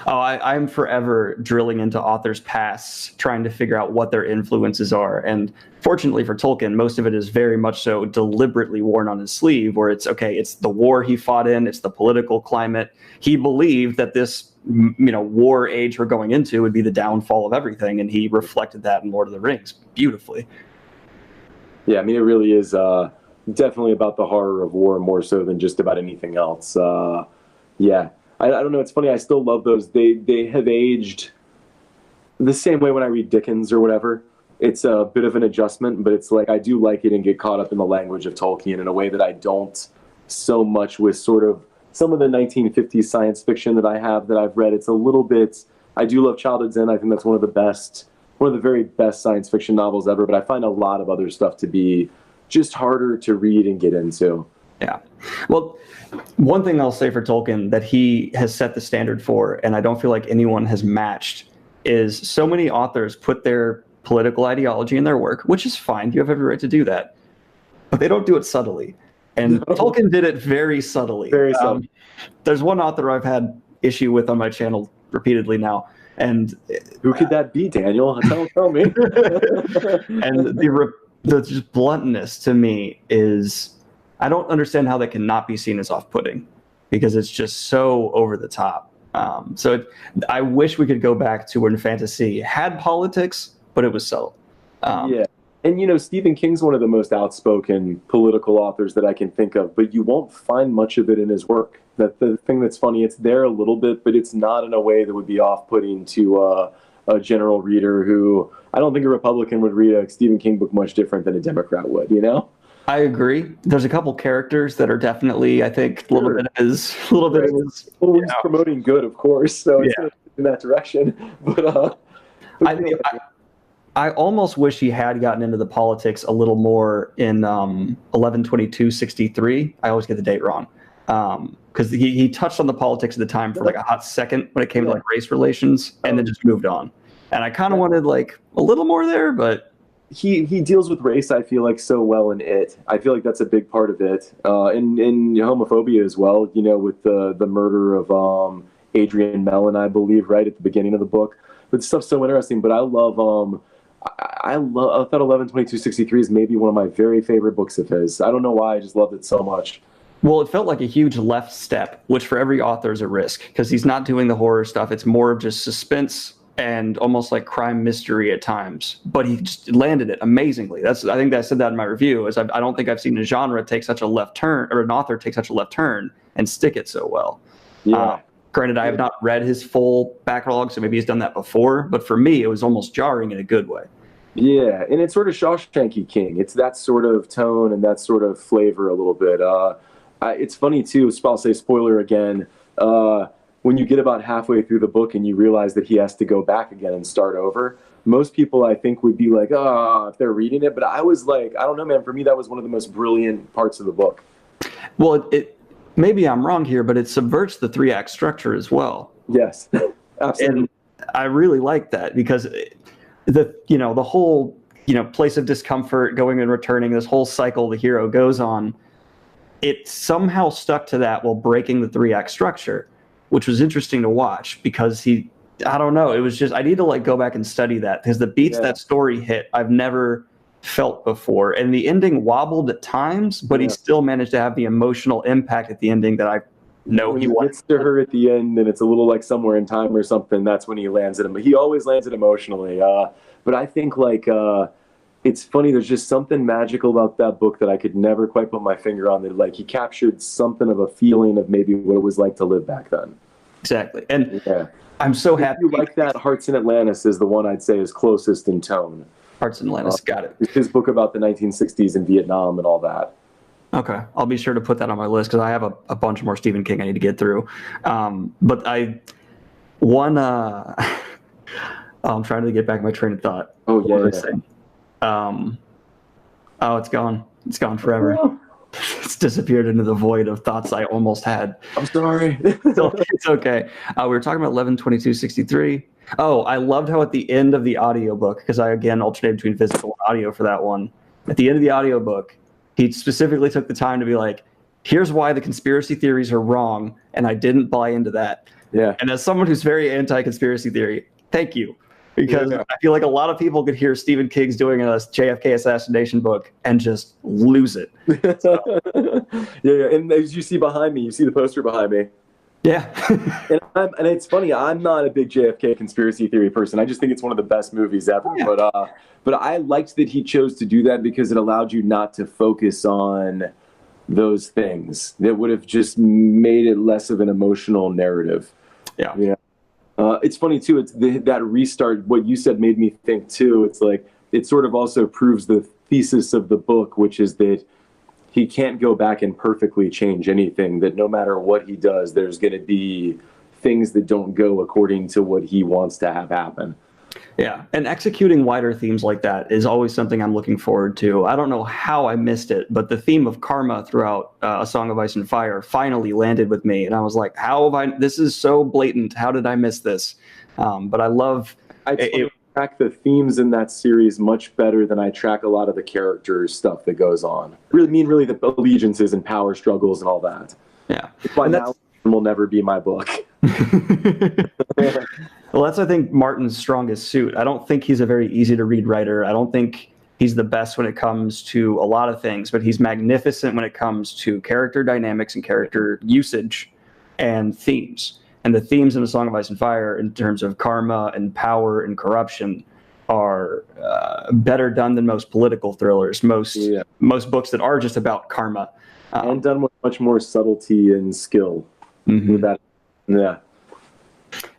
I'm forever drilling into authors' pasts, trying to figure out what their influences are. And fortunately for Tolkien, most of it is very much so deliberately worn on his sleeve, where it's the war he fought in, it's the political climate. He believed that this, war age we're going into would be the downfall of everything, and he reflected that in Lord of the Rings beautifully. Yeah, I mean, it really is definitely about the horror of war more so than just about anything else. Yeah. I don't know. It's funny. I still love those. They have aged the same way when I read Dickens or whatever. It's a bit of an adjustment, but it's like I do like it and get caught up in the language of Tolkien in a way that I don't so much with sort of some of the 1950s science fiction that I've read. It's a little bit. I do love Childhood's End. I think that's one of the very best science fiction novels ever. But I find a lot of other stuff to be just harder to read and get into. Yeah. Well, one thing I'll say for Tolkien that he has set the standard for, and I don't feel like anyone has matched, is so many authors put their political ideology in their work, which is fine. You have every right to do that. But they don't do it subtly. And Tolkien did it very subtly. Very subtly. There's one author I've had issue with on my channel repeatedly now. And who could that be, Daniel? Tell me. And the just bluntness to me is... I don't understand how that cannot be seen as off-putting because it's just so over the top. I wish we could go back to when fantasy had politics, but it was subtle. Yeah. And, Stephen King's one of the most outspoken political authors that I can think of, but you won't find much of it in his work. The thing that's funny, it's there a little bit, but it's not in a way that would be off-putting to a general reader who, I don't think a Republican would read a Stephen King book much different than a Democrat would, I agree. There's a couple characters that are definitely, I think, a little bit of his. Well, he's promoting good, of course, so it's in that direction. But I almost wish he had gotten into the politics a little more in 11/22/63. I always get the date wrong, because he touched on the politics at the time for like a hot second when it came to like race relations, and then just moved on. And I kind of wanted like a little more there, but. He deals with race, I feel like, so well in it. I feel like that's a big part of it. In homophobia as well, with the murder of Adrian Mellon, I believe, right at the beginning of the book. But stuff's so interesting. But I thought 11/22/63 is maybe one of my very favorite books of his. I don't know why, I just loved it so much. Well, it felt like a huge left step, which for every author is a risk, because he's not doing the horror stuff. It's more of just suspense and almost like crime mystery at times, but he just landed it amazingly. I think I said that in my review. I don't think I've seen a genre take such a left turn, or an author take such a left turn and stick it so well. Yeah. Granted, I have not read his full backlog, so maybe he's done that before. But for me, it was almost jarring in a good way. Yeah, and it's sort of Shawshanky King. It's that sort of tone and that sort of flavor a little bit. It's funny too. I'll say spoiler again. When you get about halfway through the book and you realize that he has to go back again and start over, most people, I think, would be like, if they're reading it. But I was like, I don't know, man. For me, that was one of the most brilliant parts of the book. Well, maybe I'm wrong here, but it subverts the 3-act structure as well. Yes, absolutely. I really like that because the whole place of discomfort, going and returning, this whole cycle the hero goes on, it somehow stuck to that while breaking the 3-act structure, which was interesting to watch because I don't know, it was just, I need to like go back and study that because the beats that story hit, I've never felt before. And the ending wobbled at times, but he still managed to have the emotional impact at the ending that I know when he gets to her at the end and it's a little like Somewhere in Time or something, that's when he lands it. But he always lands it emotionally. But I think like it's funny, there's just something magical about that book that I could never quite put my finger on, that like he captured something of a feeling of maybe what it was like to live back then. Exactly. And I'm so happy. If you like that, Hearts in Atlantis is the one I'd say is closest in tone. Hearts in Atlantis, got it. It's his book about the 1960s in Vietnam and all that. Okay, I'll be sure to put that on my list because I have a bunch more Stephen King I need to get through. But I'm trying to get back my train of thought. Oh, yeah. It's gone. It's gone forever. It's disappeared into the void of thoughts I almost had. I'm sorry. It's okay. We were talking about 11/22/63. Oh, I loved how at the end of the audiobook, because I, again, alternated between physical and audio for that one. At the end of the audiobook, he specifically took the time to be like, here's why the conspiracy theories are wrong, and I didn't buy into that. Yeah. And as someone who's very anti-conspiracy theory, thank you. Because I feel like a lot of people could hear Stephen King's doing a JFK assassination book and just lose it. So. Yeah, and as you see behind me, you see the poster behind me. Yeah. and it's funny, I'm not a big JFK conspiracy theory person. I just think it's one of the best movies ever. Yeah. But I liked that he chose to do that because it allowed you not to focus on those things. That would have just made it less of an emotional narrative. Yeah. Yeah. It's funny too. It's that restart. What you said made me think too. It's like it sort of also proves the thesis of the book, which is that he can't go back and perfectly change anything. That no matter what he does, there's going to be things that don't go according to what he wants to have happen. Yeah, and executing wider themes like that is always something I'm looking forward to. I don't know how I missed it, but the theme of karma throughout A Song of Ice and Fire finally landed with me, and I was like, "How have this is so blatant. How did I miss this?" But I love. I track the themes in that series much better than I track a lot of the characters stuff that goes on. Really the allegiances and power struggles and all that. Yeah, by now will never be my book. Well, that's, I think, Martin's strongest suit. I don't think he's a very easy to read writer. I don't think he's the best when it comes to a lot of things, but he's magnificent when it comes to character dynamics and character usage and themes. And the themes in A Song of Ice and Fire in terms of karma and power and corruption are better done than most political thrillers, most books that are just about karma. And done with much more subtlety and skill. With that. Yeah.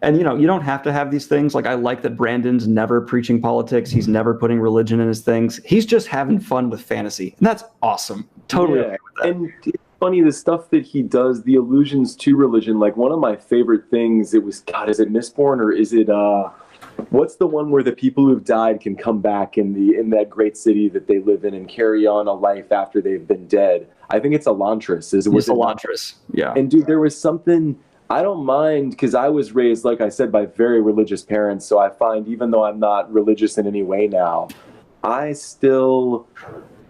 And, you don't have to have these things. Like, I like that Brandon's never preaching politics. He's never putting religion in his things. He's just having fun with fantasy. And that's awesome. Totally okay with that. And it's funny, the stuff that he does, the allusions to religion, like one of my favorite things, is it Mistborn or is it, what's the one where the people who've died can come back in that great city that they live in and carry on a life after they've been dead? I think it's Elantris. It's Elantris, yeah. And dude, there was something... I don't mind, because I was raised, like I said, by very religious parents, so I find even though I'm not religious in any way now, I still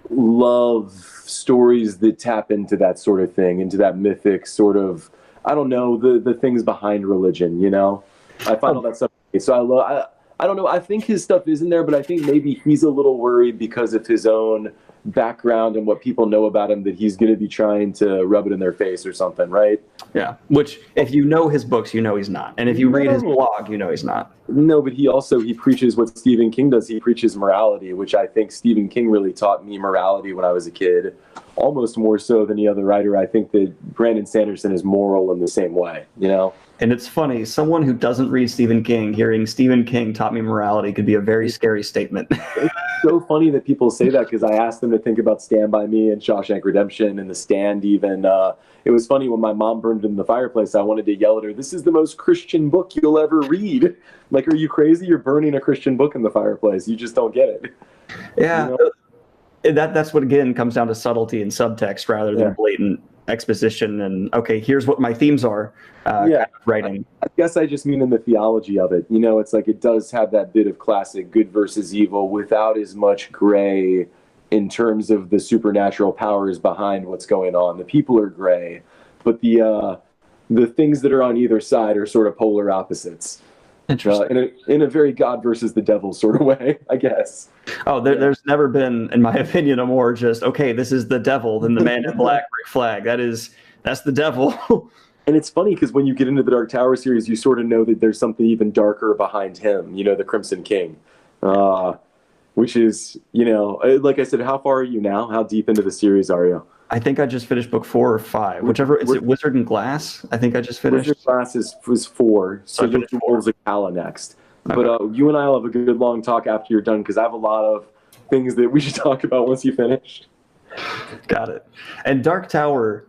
love stories that tap into that sort of thing, into that mythic sort of, I don't know, the things behind religion, I find all that stuff. So I don't know, I think his stuff is in there, but I think maybe he's a little worried because of his own background and what people know about him that he's going to be trying to rub it in their face or something, right? Yeah, which if you know his books, he's not. And if you read his blog, he's not. No, but he preaches what Stephen King does. He preaches morality, which I think Stephen King really taught me morality when I was a kid, almost more so than any other writer. I think that Brandon Sanderson is moral in the same way, And it's funny, someone who doesn't read Stephen King, hearing Stephen King taught me morality could be a very scary statement. It's so funny that people say that, because I asked them to think about Stand By Me and Shawshank Redemption and The Stand even. It was funny when my mom burned it in the fireplace, I wanted to yell at her, "This is the most Christian book you'll ever read." Like, are you crazy? You're burning a Christian book in the fireplace. You just don't get it. Yeah. That's what, again, comes down to subtlety and subtext rather than blatant exposition and, okay, here's what my themes are kind of writing. I guess I just mean in the theology of it. You know, it's like it does have that bit of classic good versus evil without as much gray in terms of the supernatural powers behind what's going on. The people are gray, but the things that are on either side are sort of polar opposites. Interesting. In a very God versus the devil sort of way, I guess. Oh, there's never been, in my opinion, a more just, okay, this is the devil than the Man in Black Rick Flag. That's the devil. And it's funny because when you get into the Dark Tower series, you sort of know that there's something even darker behind him, you know, the Crimson King. Which is, you know, like I said, how far are you now? How deep into the series are you? I think I just finished book 4 or 5, whichever. Is it Wizard and Glass? I think I just finished. Wizard Glass was 4, so you'll do Wolves of Kala next. Okay. But you and I will have a good long talk after you're done, because I have a lot of things that we should talk about once you finish. Got it. And Dark Tower,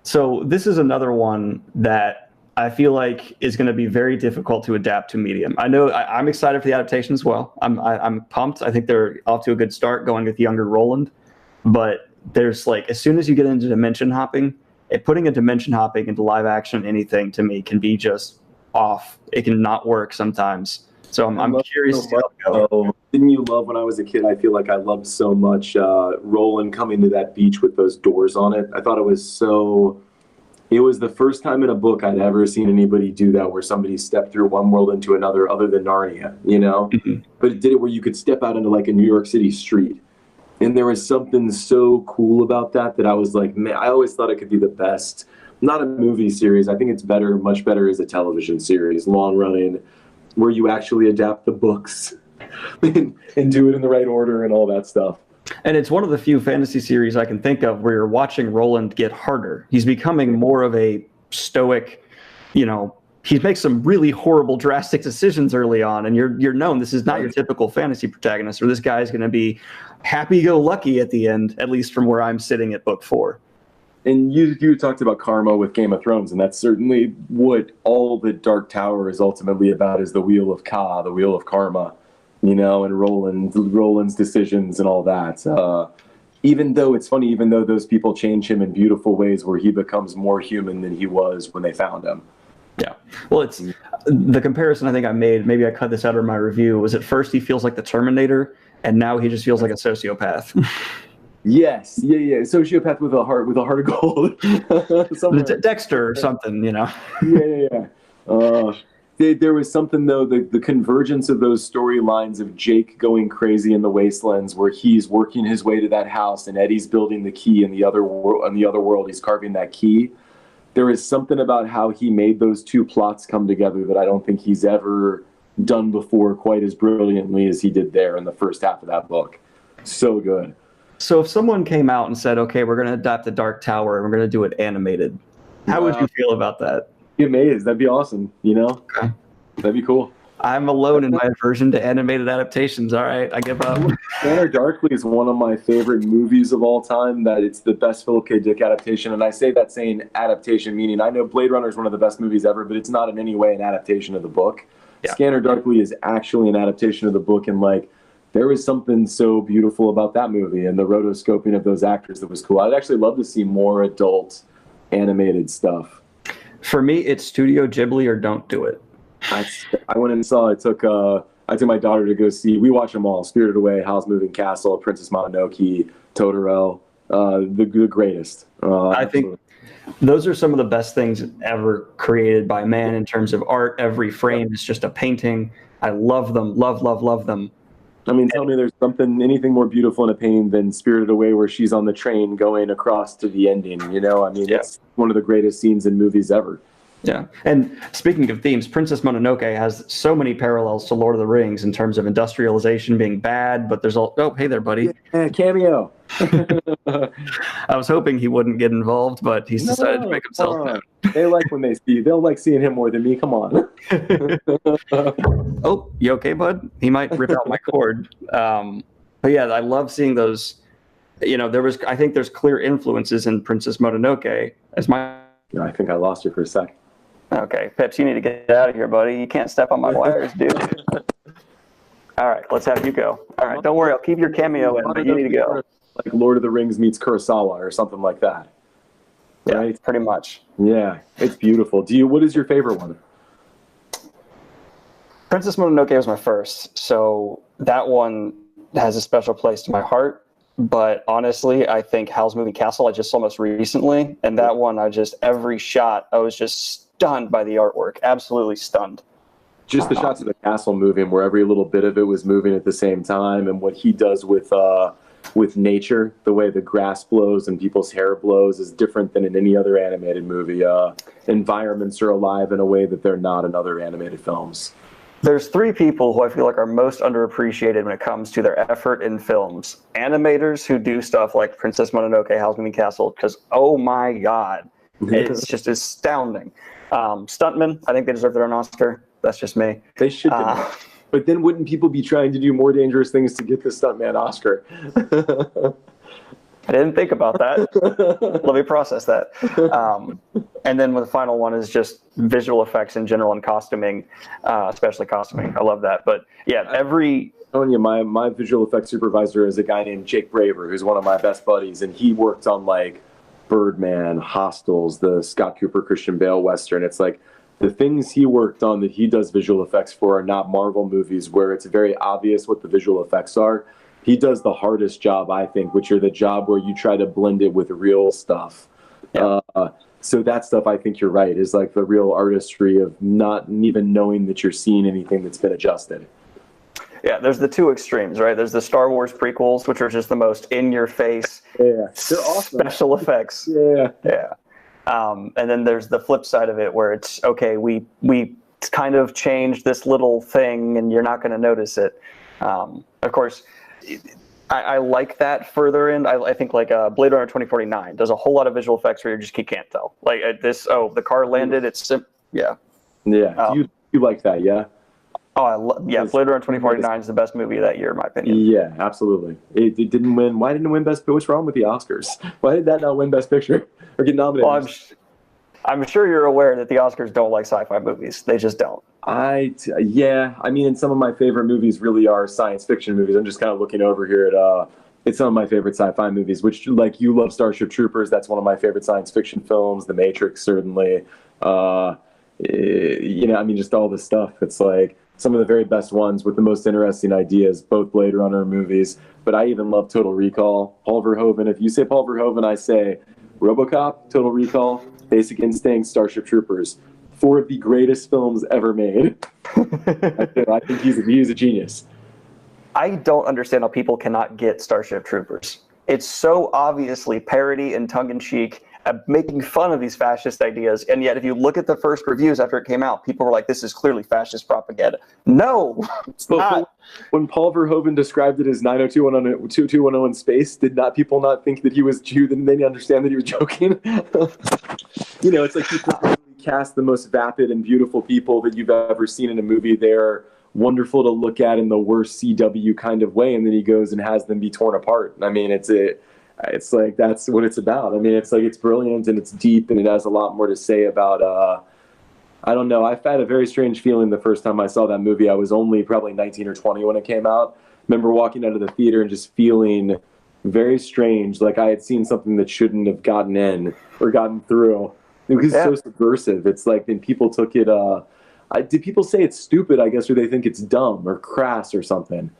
so this is another one that I feel like is going to be very difficult to adapt to medium. I know I'm excited for the adaptation as well. I'm pumped. I think they're off to a good start going with younger Roland, but there's like, as soon as you get into dimension hopping, putting a dimension hopping into live action anything to me can be just off. It can not work sometimes. So I'm curious to see how it goes. Didn't you love when I was a kid? I feel like I loved so much Roland coming to that beach with those doors on it. I thought it was so. It was the first time in a book I'd ever seen anybody do that, where somebody stepped through one world into another, other than Narnia, you know. Mm-hmm. But it did it where you could step out into like a New York City street. And there was something so cool about that I was like, man, I always thought it could be the best. Not a movie series. I think it's better, much better as a television series, long running, where you actually adapt the books and do it in the right order and all that stuff. And it's one of the few fantasy series I can think of where you're watching Roland get harder. He's becoming more of a stoic, you know, he makes some really horrible, drastic decisions early on, and you're known this is not your typical fantasy protagonist, or this guy's going to be happy-go-lucky at the end, at least from where I'm sitting at book 4. And you talked about karma with Game of Thrones, and that's certainly what all the Dark Tower is ultimately about, is the Wheel of Ka, the Wheel of Karma, you know, and Roland's decisions and all that. Even though it's funny, even though those people change him in beautiful ways where he becomes more human than he was when they found him. Yeah. Well, it's the comparison I think I made, maybe I cut this out of my review, was at first he feels like the Terminator, and now he just feels like a sociopath. Yes. Yeah. Sociopath with a heart of gold. Dexter or something, you know. Yeah. There was something, though, the convergence of those storylines of Jake going crazy in the Wastelands, where he's working his way to that house, and Eddie's building the key in the other world. He's carving that key. There is something about how he made those two plots come together that I don't think he's ever done before quite as brilliantly as he did there in the first half of that book. So good. So if someone came out and said, okay, we're going to adapt the Dark Tower and we're going to do it animated, how would you feel about that? Be amazed. That'd be awesome, you know? Okay. That'd be cool. I'm alone in my aversion to animated adaptations. All right, I give up. Scanner Darkly is one of my favorite movies of all time. That it's the best Philip K. Dick adaptation, and I say that saying adaptation, meaning I know Blade Runner is one of the best movies ever, but it's not in any way an adaptation of the book. Yeah. Scanner Darkly is actually an adaptation of the book, and like there was something so beautiful about that movie and the rotoscoping of those actors that was cool. I'd actually love to see more adult animated stuff. For me, it's Studio Ghibli or don't do it. I went and saw. I took my daughter to go see. We watch them all: Spirited Away, Howl's Moving Castle, Princess Mononoke, Totoro. The greatest. I think those are some of the best things ever created by man in terms of art. Every frame is just a painting. I love them. Love them. I mean, tell me there's anything more beautiful in a painting than Spirited Away, where she's on the train going across to the ending. You know, I mean, It's one of the greatest scenes in movies ever. Yeah. And speaking of themes, Princess Mononoke has so many parallels to Lord of the Rings in terms of industrialization being bad, but there's oh, hey there, buddy. Yeah, cameo. I was hoping he wouldn't get involved, but he's decided to make himself known. They'll like seeing him more than me. Come on. Oh, you okay, bud? He might rip out my cord. But yeah, I love seeing those. You know, I think there's clear influences in Princess Mononoke as my. I think I lost you for a sec. Okay, Peps, you need to get out of here, buddy. You can't step on my wires, dude. All right, let's have you go. All right, don't worry, I'll keep your cameo in, but you need to go. Like Lord of the Rings meets Kurosawa or something like that. right? Yeah, pretty much. Yeah, it's beautiful. What is your favorite one? Princess Mononoke was my first, so that one has a special place to my heart. But honestly, I think Howl's Moving Castle I just saw most recently, and that one every shot I was just stunned by the artwork, absolutely stunned. Just the shots of the castle moving, where every little bit of it was moving at the same time, and what he does with nature, the way the grass blows and people's hair blows, is different than in any other animated movie. Environments are alive in a way that they're not in other animated films. There's three people who I feel like are most underappreciated when it comes to their effort in films. Animators who do stuff like Princess Mononoke, Howl's Moving Castle, because oh my god, it's just astounding. Stuntmen, I think they deserve their own Oscar. That's just me. They should get But then wouldn't people be trying to do more dangerous things to get the stuntman Oscar? I didn't think about that. Let me process that. And then the final one is just visual effects in general and costuming, especially costuming. I love that. But yeah, I'm telling you, my visual effects supervisor is a guy named Jake Braver, who's one of my best buddies, and he worked on like Birdman, Hostiles, the Scott Cooper, Christian Bale Western. It's like the things he worked on that he does visual effects for are not Marvel movies where it's very obvious what the visual effects are. He does the hardest job, I think, which are the job where you try to blend it with real stuff. Yeah. So that stuff, I think you're right, is like the real artistry of not even knowing that you're seeing anything that's been adjusted. Yeah, there's the two extremes, right? There's the Star Wars prequels, which are just the most in-your-face they're awesome. Special effects. Yeah. And then there's the flip side of it where it's, okay, we kind of changed this little thing and you're not going to notice it. Of course, I like that further in. I think like Blade Runner 2049 does a whole lot of visual effects where you can't tell. Like the car landed, yeah. Yeah, you like that, yeah? Oh, Blade Runner 2049 is the best movie of that year, in my opinion. Yeah, absolutely. It didn't win. Why didn't it win Best Picture? What's wrong with the Oscars? Why did that not win Best Picture or get nominated? Well, I'm sure you're aware that the Oscars don't like sci-fi movies. They just don't. Yeah. I mean, some of my favorite movies really are science fiction movies. I'm just kind of looking over here at some of my favorite sci-fi movies, which, like, you love Starship Troopers. That's one of my favorite science fiction films. The Matrix, certainly. I mean, just all this stuff. It's like some of the very best ones with the most interesting ideas, both Blade Runner movies. But I even love Total Recall, Paul Verhoeven. If you say Paul Verhoeven, I say RoboCop, Total Recall, Basic Instinct, Starship Troopers. 4 of the greatest films ever made. I think he's a genius. I don't understand how people cannot get Starship Troopers. It's so obviously parody and tongue-in-cheek, making fun of these fascist ideas, and yet if you look at the first reviews after it came out, people were like, this is clearly fascist propaganda. No, it's not. When Paul Verhoeven described it as 90210 in space, did not people not think that he was Jew? Then they understand that he was joking. It's like people cast the most vapid and beautiful people that you've ever seen in a movie. They're wonderful to look at in the worst CW kind of way, and then he goes and has them be torn apart. I mean, it's like that's what it's about. I mean, it's like it's brilliant and it's deep and it has a lot more to say about. I don't know. I've had a very strange feeling the first time I saw that movie. I was only probably 19 or 20 when it came out. Remember walking out of the theater and just feeling very strange, like I had seen something that shouldn't have gotten in or gotten through. It was so subversive. It's like then people took it. Did people say it's stupid? I guess, or they think it's dumb or crass or something.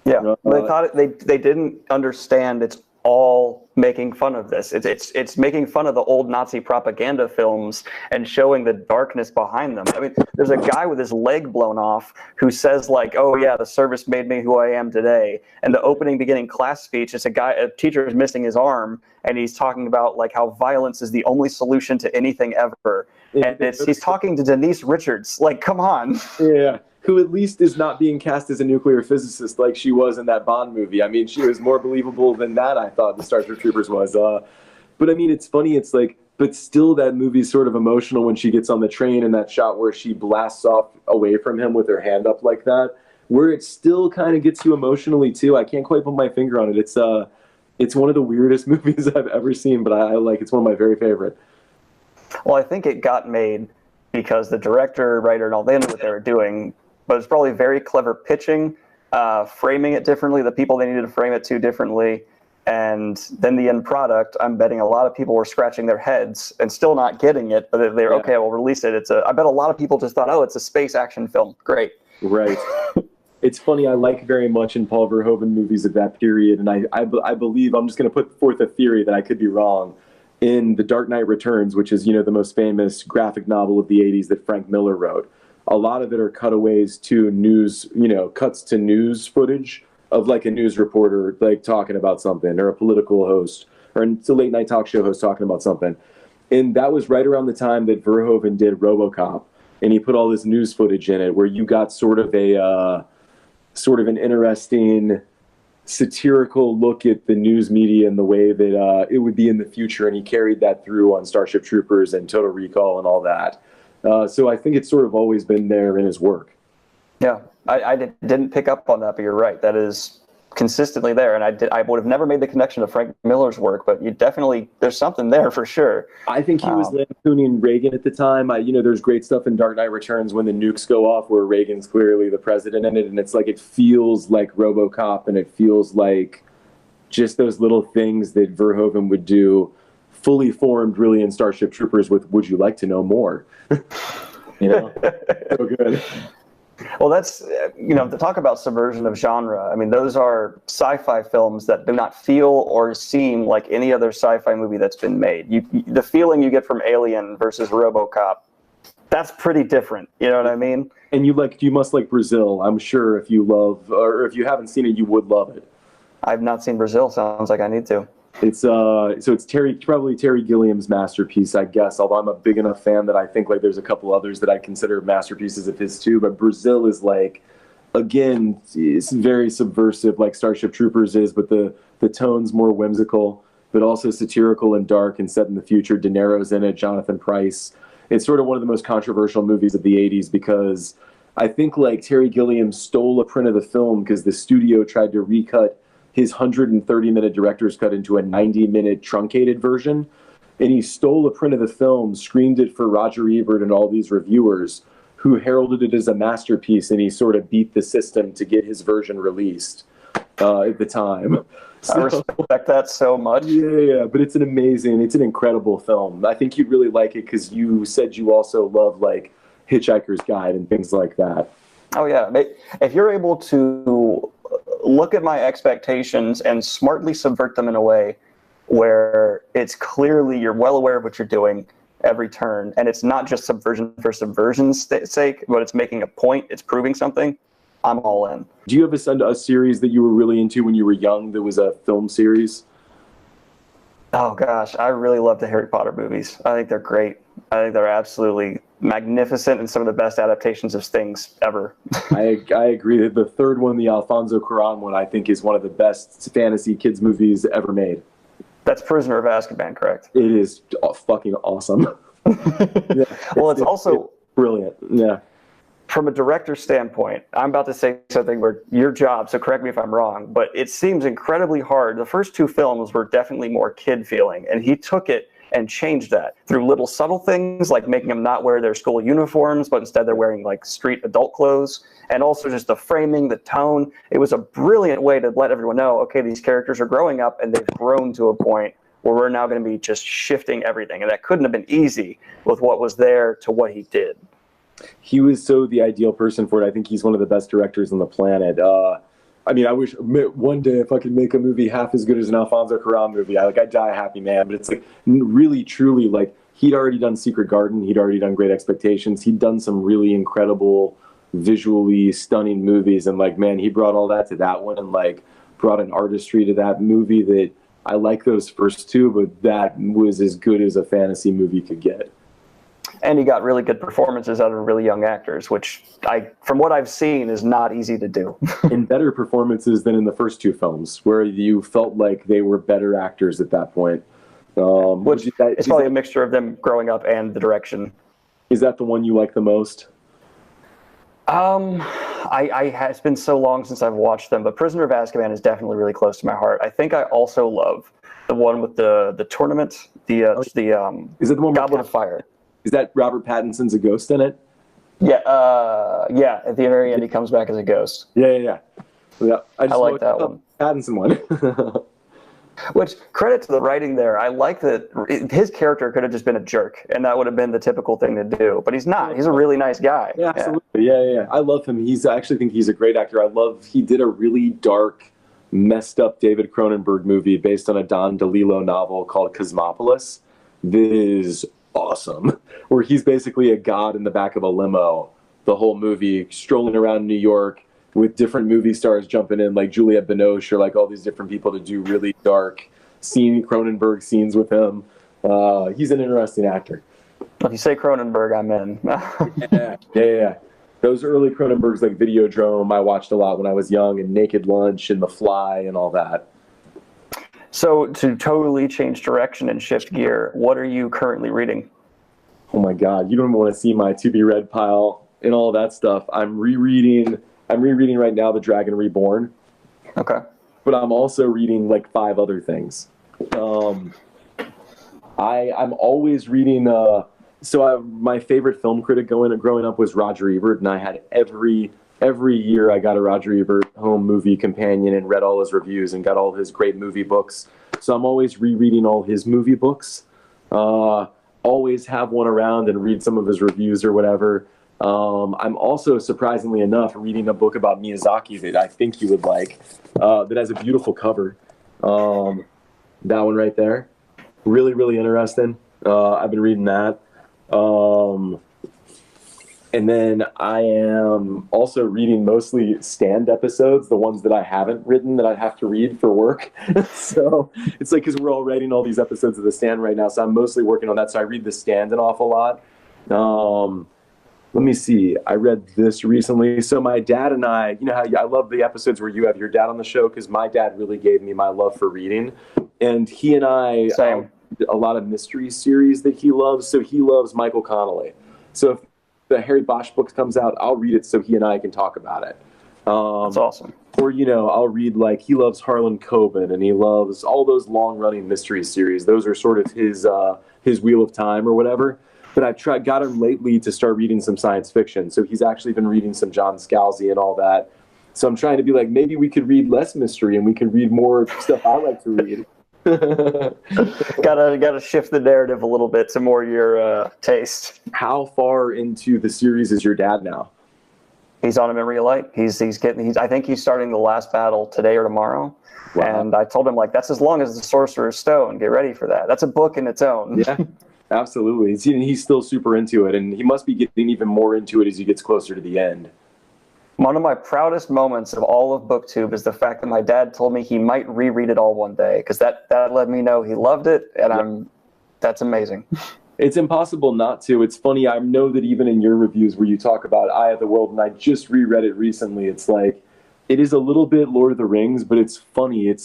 Yeah, they thought they didn't understand. It's all making fun of this. It's making fun of the old Nazi propaganda films and showing the darkness behind them. I mean, there's a guy with his leg blown off who says like, "Oh yeah, the service made me who I am today." And the opening beginning class speech, it's a teacher is missing his arm, and he's talking about like how violence is the only solution to anything ever. And he's talking to Denise Richards. Like, come on. Yeah. Who at least is not being cast as a nuclear physicist like she was in that Bond movie. I mean, she was more believable than that, I thought, the Starship Troopers was. But I mean, it's funny, it's like, but still that movie's sort of emotional when she gets on the train and that shot where she blasts off away from him with her hand up like that, where it still kind of gets you emotionally too. I can't quite put my finger on it. It's one of the weirdest movies I've ever seen, but I like it's one of my very favorite. Well, I think it got made because the director, writer, and all, they knew what they were doing. But it's probably very clever pitching, framing it differently, the people they needed to frame it to differently. And then the end product, I'm betting a lot of people were scratching their heads and still not getting it, but they're okay, we'll release it. I bet a lot of people just thought, oh, it's a space action film. Great. Right. It's funny, I like very much in Paul Verhoeven movies of that period, and I believe, I'm just going to put forth a theory that I could be wrong, in The Dark Knight Returns, which is, the most famous graphic novel of the 80s that Frank Miller wrote. A lot of it are cutaways to news, cuts to news footage of like a news reporter like talking about something, or a political host, or it's a late night talk show host talking about something. And that was right around the time that Verhoeven did RoboCop, and he put all this news footage in it where you got sort of an interesting satirical look at the news media and the way that it would be in the future, and he carried that through on Starship Troopers and Total Recall and all that. So I think it's sort of always been there in his work. Yeah, I didn't pick up on that, but you're right. That is consistently there, and I would have never made the connection to Frank Miller's work, but there's something there for sure. I think he was lampooning Reagan at the time. There's great stuff in Dark Knight Returns when the nukes go off where Reagan's clearly the president in it, and it's like, it feels like RoboCop, and it feels like just those little things that Verhoeven would do, fully formed really in Starship Troopers with Would You Like to Know More? So good. Well, that's, to talk about subversion of genre, I mean, those are sci-fi films that do not feel or seem like any other sci-fi movie that's been made. The feeling you get from Alien versus RoboCop, that's pretty different. You know what I mean? And you must like Brazil. I'm sure if you love, or if you haven't seen it, you would love it. I've not seen Brazil. Sounds like I need to. It's probably Terry Gilliam's masterpiece, I guess, although I'm a big enough fan that I think like there's a couple others that I consider masterpieces of his too. But Brazil is like, again, it's very subversive like Starship Troopers is, but the tone's more whimsical, but also satirical and dark and set in the future. De Niro's in it, Jonathan Pryce. It's sort of one of the most controversial movies of the 80s because I think like Terry Gilliam stole a print of the film because the studio tried to recut his 130-minute director's cut into a 90-minute truncated version. And he stole a print of the film, screened it for Roger Ebert and all these reviewers who heralded it as a masterpiece, and he sort of beat the system to get his version released at the time. I respect that so much. Yeah, but it's an incredible film. I think you'd really like it because you said you also love like Hitchhiker's Guide and things like that. Oh yeah, if you're able to look at my expectations and smartly subvert them in a way where it's clearly you're well aware of what you're doing every turn, and it's not just subversion for subversion's sake, but it's making a point, it's proving something, I'm all in. Do you have a series that you were really into when you were young that was a film series? Oh gosh, I really love the Harry Potter movies. I think they're great. I think they're absolutely magnificent and some of the best adaptations of things ever. I agree that the third one, the Alfonso Cuarón one, I think is one of the best fantasy kids movies ever made. That's Prisoner of Azkaban, correct? It is fucking awesome. Yeah, well, it's also brilliant. Yeah. From a director's standpoint, I'm about to say something where your job, so correct me if I'm wrong, but it seems incredibly hard. The first two films were definitely more kid feeling, and he took it and changed that through little subtle things like making them not wear their school uniforms, but instead they're wearing like street adult clothes, and also just the framing, the tone. It was a brilliant way to let everyone know, okay, these characters are growing up and they've grown to a point where we're now going to be just shifting everything. And that couldn't have been easy with what was there to what he did. He was so the ideal person for it. I think he's one of the best directors on the planet. I mean, I wish one day if I could make a movie half as good as an Alfonso Cuarón movie, I'd die a happy man. But it's like really, truly, like he'd already done Secret Garden. He'd already done Great Expectations. He'd done some really incredible, visually stunning movies. And like, man, he brought all that to that one and like brought an artistry to that movie that I like those first two, but that was as good as a fantasy movie could get. And he got really good performances out of really young actors, which from what I've seen, is not easy to do. And better performances than in the first two films, where you felt like they were better actors at that point. It's probably a mixture of them growing up and the direction. Is that the one you like the most? It's been so long since I've watched them, but Prisoner of Azkaban is definitely really close to my heart. I think I also love the one with the tournament, is it the one Goblet of Fire? Is that Robert Pattinson's a ghost in it? Yeah, at the very end, he comes back as a ghost. Yeah. I like that one. Pattinson one. Which, credit to the writing there. I like that his character could have just been a jerk, and that would have been the typical thing to do. But he's not. He's a really nice guy. Yeah, absolutely. Yeah. I love him. I actually think he's a great actor. He did a really dark, messed up David Cronenberg movie based on a Don DeLillo novel called Cosmopolis. This is awesome. Where he's basically a god in the back of a limo the whole movie, strolling around New York with different movie stars jumping in, like Juliette Binoche or like all these different people to do really dark Cronenberg scenes with him. He's an interesting actor. If you say Cronenberg, I'm in. Yeah. Those early Cronenbergs like Videodrome, I watched a lot when I was young, and Naked Lunch and The Fly and all that. So to totally change direction and shift gear, what are you currently reading? Oh my God, you don't even want to see my to-be-read pile and all that stuff. I'm rereading right now The Dragon Reborn. Okay. But I'm also reading like 5 other things. I'm always reading. My favorite film critic growing up was Roger Ebert, and I had every year I got a Roger Ebert home movie companion and read all his reviews and got all his great movie books. So I'm always rereading all his movie books. Always have one around and read some of his reviews or whatever. I'm also, surprisingly enough, reading a book about Miyazaki that I think you would like, that has a beautiful cover. That one right there. Really, really interesting. I've been reading that. And then I am also reading mostly Stand episodes, the ones that I haven't written that I have to read for work. So it's like, because we're all writing all these episodes of The Stand right now, so I'm mostly working on that. So I read The Stand an awful lot. Let me see. I read this recently. So my dad and I, you know how I love the episodes where you have your dad on the show, because my dad really gave me my love for reading. And he and I, a lot of mystery series that he loves. So he loves Michael Connelly. So if the Harry Bosch book comes out, I'll read it so he and I can talk about it. That's awesome. Or, I'll read, like, he loves Harlan Coben, and he loves all those long-running mystery series. Those are sort of his Wheel of Time or whatever. But I've got him lately to start reading some science fiction. So he's actually been reading some John Scalzi and all that. So I'm trying to be like, maybe we could read less mystery and we can read more stuff I like to read. Gotta shift the narrative a little bit to more your taste. How far into the series is your dad now? He's on him in real life. I think he's starting the last battle today or tomorrow. Wow. And I told him, like, that's as long as the Sorcerer's Stone. Get ready for that. That's a book in its own. Yeah. Absolutely. He's still super into it, and he must be getting even more into it as he gets closer to the end. One of my proudest moments of all of BookTube is the fact that my dad told me he might reread it all one day, because that let me know he loved it, and that's amazing. It's impossible not to. It's funny, I know that even in your reviews where you talk about Eye of the World, and I just reread it recently, it's like, it is a little bit Lord of the Rings, but it's funny.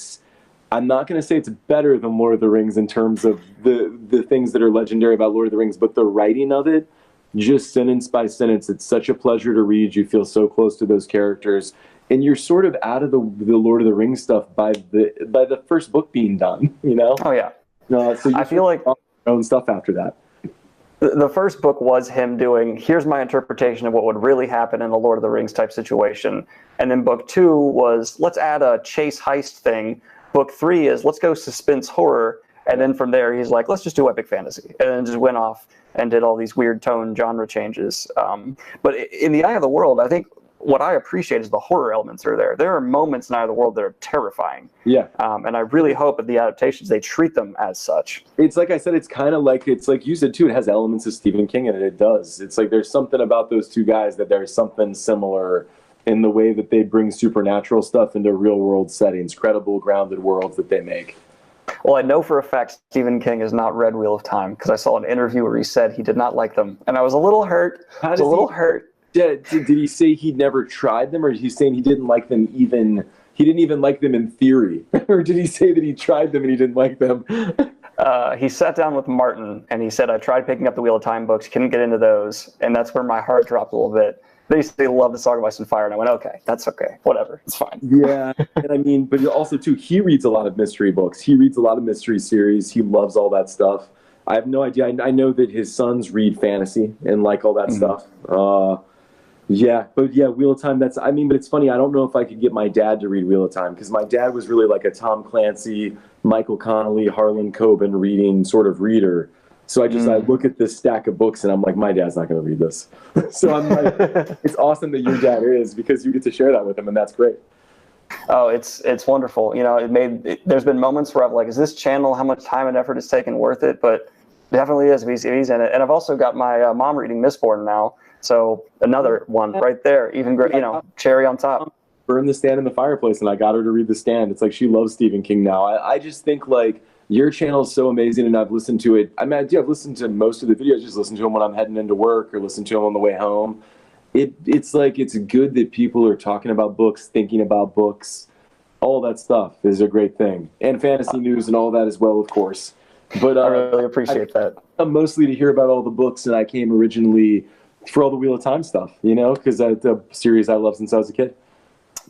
I'm not going to say it's better than Lord of the Rings in terms of the things that are legendary about Lord of the Rings, but the writing of it, just sentence by sentence, it's such a pleasure to read. You feel so close to those characters, and you're sort of out of the Lord of the Rings stuff by the first book being done, Oh, yeah. So I feel like your own stuff after that. The first book was him doing, here's my interpretation of what would really happen in a Lord of the Rings type situation. And then book 2 was, let's add a chase heist thing. Book 3 is, let's go suspense horror. And then from there, he's like, let's just do epic fantasy. And then just went off and did all these weird tone genre changes. But in The Eye of the World, I think what I appreciate is the horror elements are there. There are moments in Eye of the World that are terrifying. Yeah. And I really hope that the adaptations, they treat them as such. It's like I said, it's like you said too, it has elements of Stephen King in it. It does. It's like there's something about those two guys that there's something similar in the way that they bring supernatural stuff into real world settings, credible, grounded worlds that they make. Well, I know for a fact Stephen King has not read Wheel of Time, because I saw an interview where he said he did not like them. And I was a little hurt. Yeah, did he say he'd never tried them, or he's saying he didn't like them even, he didn't even like them in theory? Or did he say that he tried them and he didn't like them? He sat down with Martin and he said, I tried picking up the Wheel of Time books, couldn't get into those. And that's where my heart dropped a little bit. They love the Song of Ice and Fire, and I went, okay, that's okay, whatever, it's fine. Yeah, and I mean, but also too, he reads a lot of mystery books. He reads a lot of mystery series. He loves all that stuff. I have no idea. I know that his sons read fantasy and like all that stuff. Yeah, but yeah, Wheel of Time, but it's funny, I don't know if I could get my dad to read Wheel of Time, because my dad was really like a Tom Clancy, Michael Connelly, Harlan Coben reading sort of reader. So I look at this stack of books and I'm like, my dad's not going to read this. So I'm like, it's awesome that your dad is, because you get to share that with him, and that's great. Oh, it's wonderful. You know, there's been moments where I'm like, is this channel, how much time and effort it's taken, worth it? But definitely is if he's in it. And I've also got my mom reading Mistborn now. So another one right there, even great, cherry on top. Burn the Stand in the fireplace, and I got her to read The Stand. It's like she loves Stephen King now. I just think like your channel is so amazing, and I've listened to it. I mean, I've listened to most of the videos. Just listen to them when I'm heading into work or listen to them on the way home. It's like it's good that people are talking about books, thinking about books. All that stuff is a great thing, and fantasy news and all that as well, of course. But I really appreciate that. Mostly to hear about all the books, and I came originally for all the Wheel of Time stuff, because that's a series I love since I was a kid.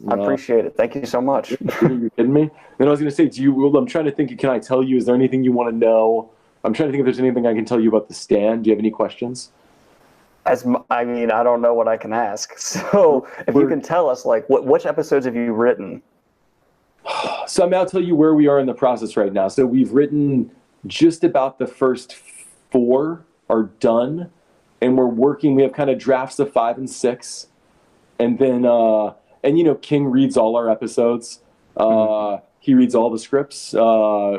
I appreciate it. Thank you so much. You're kidding me? And I was going to say, I'm trying to think, can I tell you, is there anything you want to know? I'm trying to think if there's anything I can tell you about The Stand. Do you have any questions? I don't know what I can ask. So if you can tell us, like, which episodes have you written? So I'll tell you where we are in the process right now. So we've written just about the first 4 are done. And we're working, we have kind of drafts of 5 and 6. And then, King reads all our episodes. He reads all the scripts.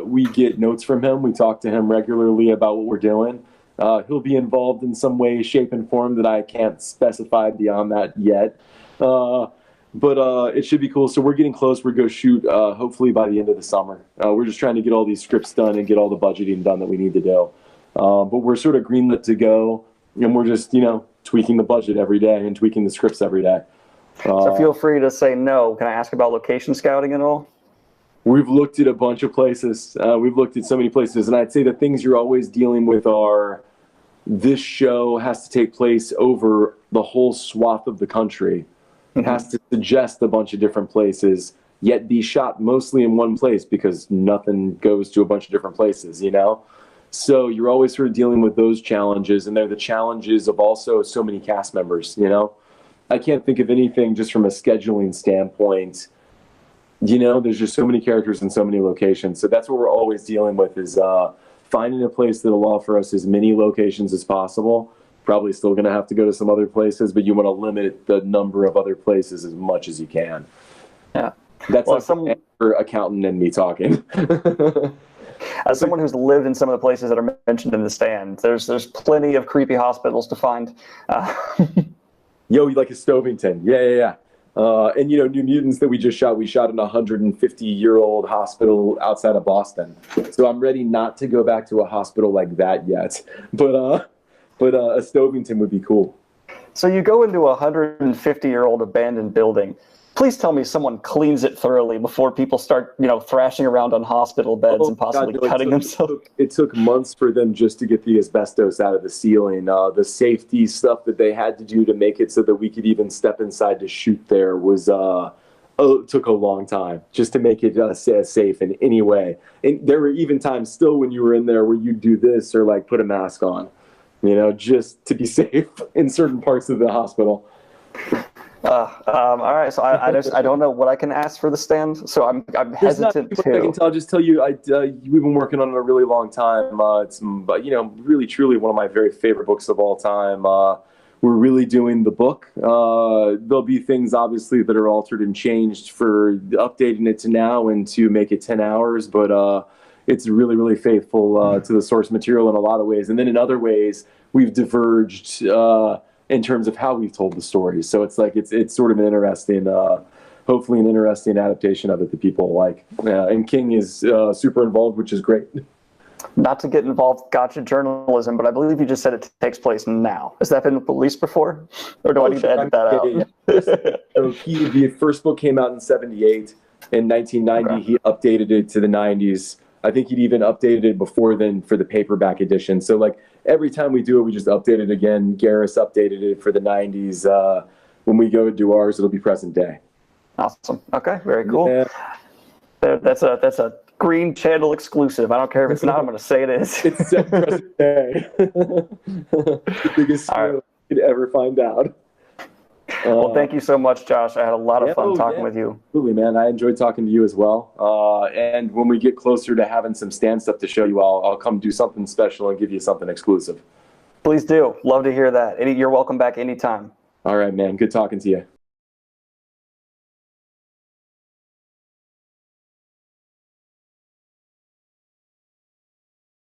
We get notes from him. We talk to him regularly about what we're doing. He'll be involved in some way, shape, and form that I can't specify beyond that yet. But it should be cool. So we're getting close. We're going to shoot hopefully by the end of the summer. We're just trying to get all these scripts done and get all the budgeting done that we need to do. But we're sort of greenlit to go. And we're just, tweaking the budget every day and tweaking the scripts every day. So feel free to say no. Can I ask about location scouting at all? We've looked at a bunch of places. We've looked at so many places. And I'd say the things you're always dealing with are this show has to take place over the whole swath of the country. It has to suggest a bunch of different places, yet be shot mostly in one place because nothing goes to a bunch of different places, So you're always sort of dealing with those challenges, and they're the challenges of also so many cast members, I can't think of anything just from a scheduling standpoint. There's just so many characters in so many locations. So that's what we're always dealing with is finding a place that'll offer us as many locations as possible. Probably still going to have to go to some other places, but you want to limit the number of other places as much as you can. Yeah. That's like some accountant and me talking. As someone who's lived in some of the places that are mentioned in The Stand, there's plenty of creepy hospitals to find. Yo, you like a Stovington. Yeah. And, New Mutants that we shot in a 150-year-old hospital outside of Boston. So I'm ready not to go back to a hospital like that yet. But a Stovington would be cool. So you go into a 150-year-old abandoned building. Please tell me someone cleans it thoroughly before people start, thrashing around on hospital beds and possibly cutting themselves. It took months for them just to get the asbestos out of the ceiling. The safety stuff that they had to do to make it so that we could even step inside to shoot there was took a long time just to make it safe in any way. And there were even times still when you were in there where you'd do this or like put a mask on, just to be safe in certain parts of the hospital. All right, so I don't know what I can ask for The Stand, so I'm hesitant to. I'll just tell you, we've been working on it a really long time. It's really truly one of my very favorite books of all time. We're really doing the book. There'll be things obviously that are altered and changed for updating it to now and to make it 10 hours, but it's really, really faithful to the source material in a lot of ways. And then in other ways, we've diverged in terms of how we've told the story. So it's like it's sort of an interesting, hopefully an interesting adaptation of it that people like. And King is super involved, which is great. Not to get involved gotcha journalism, but I believe you just said it takes place now. Has that been released before? Or do I need to edit that out? So the first book came out in 1978. In 1990, he updated it to the 90s. I think he'd even updated it before then for the paperback edition. So like every time we do it, we just update it again. Garris updated it for the 90s. When we go to do ours, it'll be present day. Awesome. Okay, very cool. Yeah. That's a Green Channel exclusive. I don't care if it's not. I'm going to say it is. It's set present day. The biggest you could ever find out. Well, thank you so much, Josh. I had a lot of fun talking with you. Absolutely, man. I enjoyed talking to you as well. And when we get closer to having some stand stuff to show you, I'll come do something special and give you something exclusive. Please do. Love to hear that. You're welcome back anytime. All right, man. Good talking to you.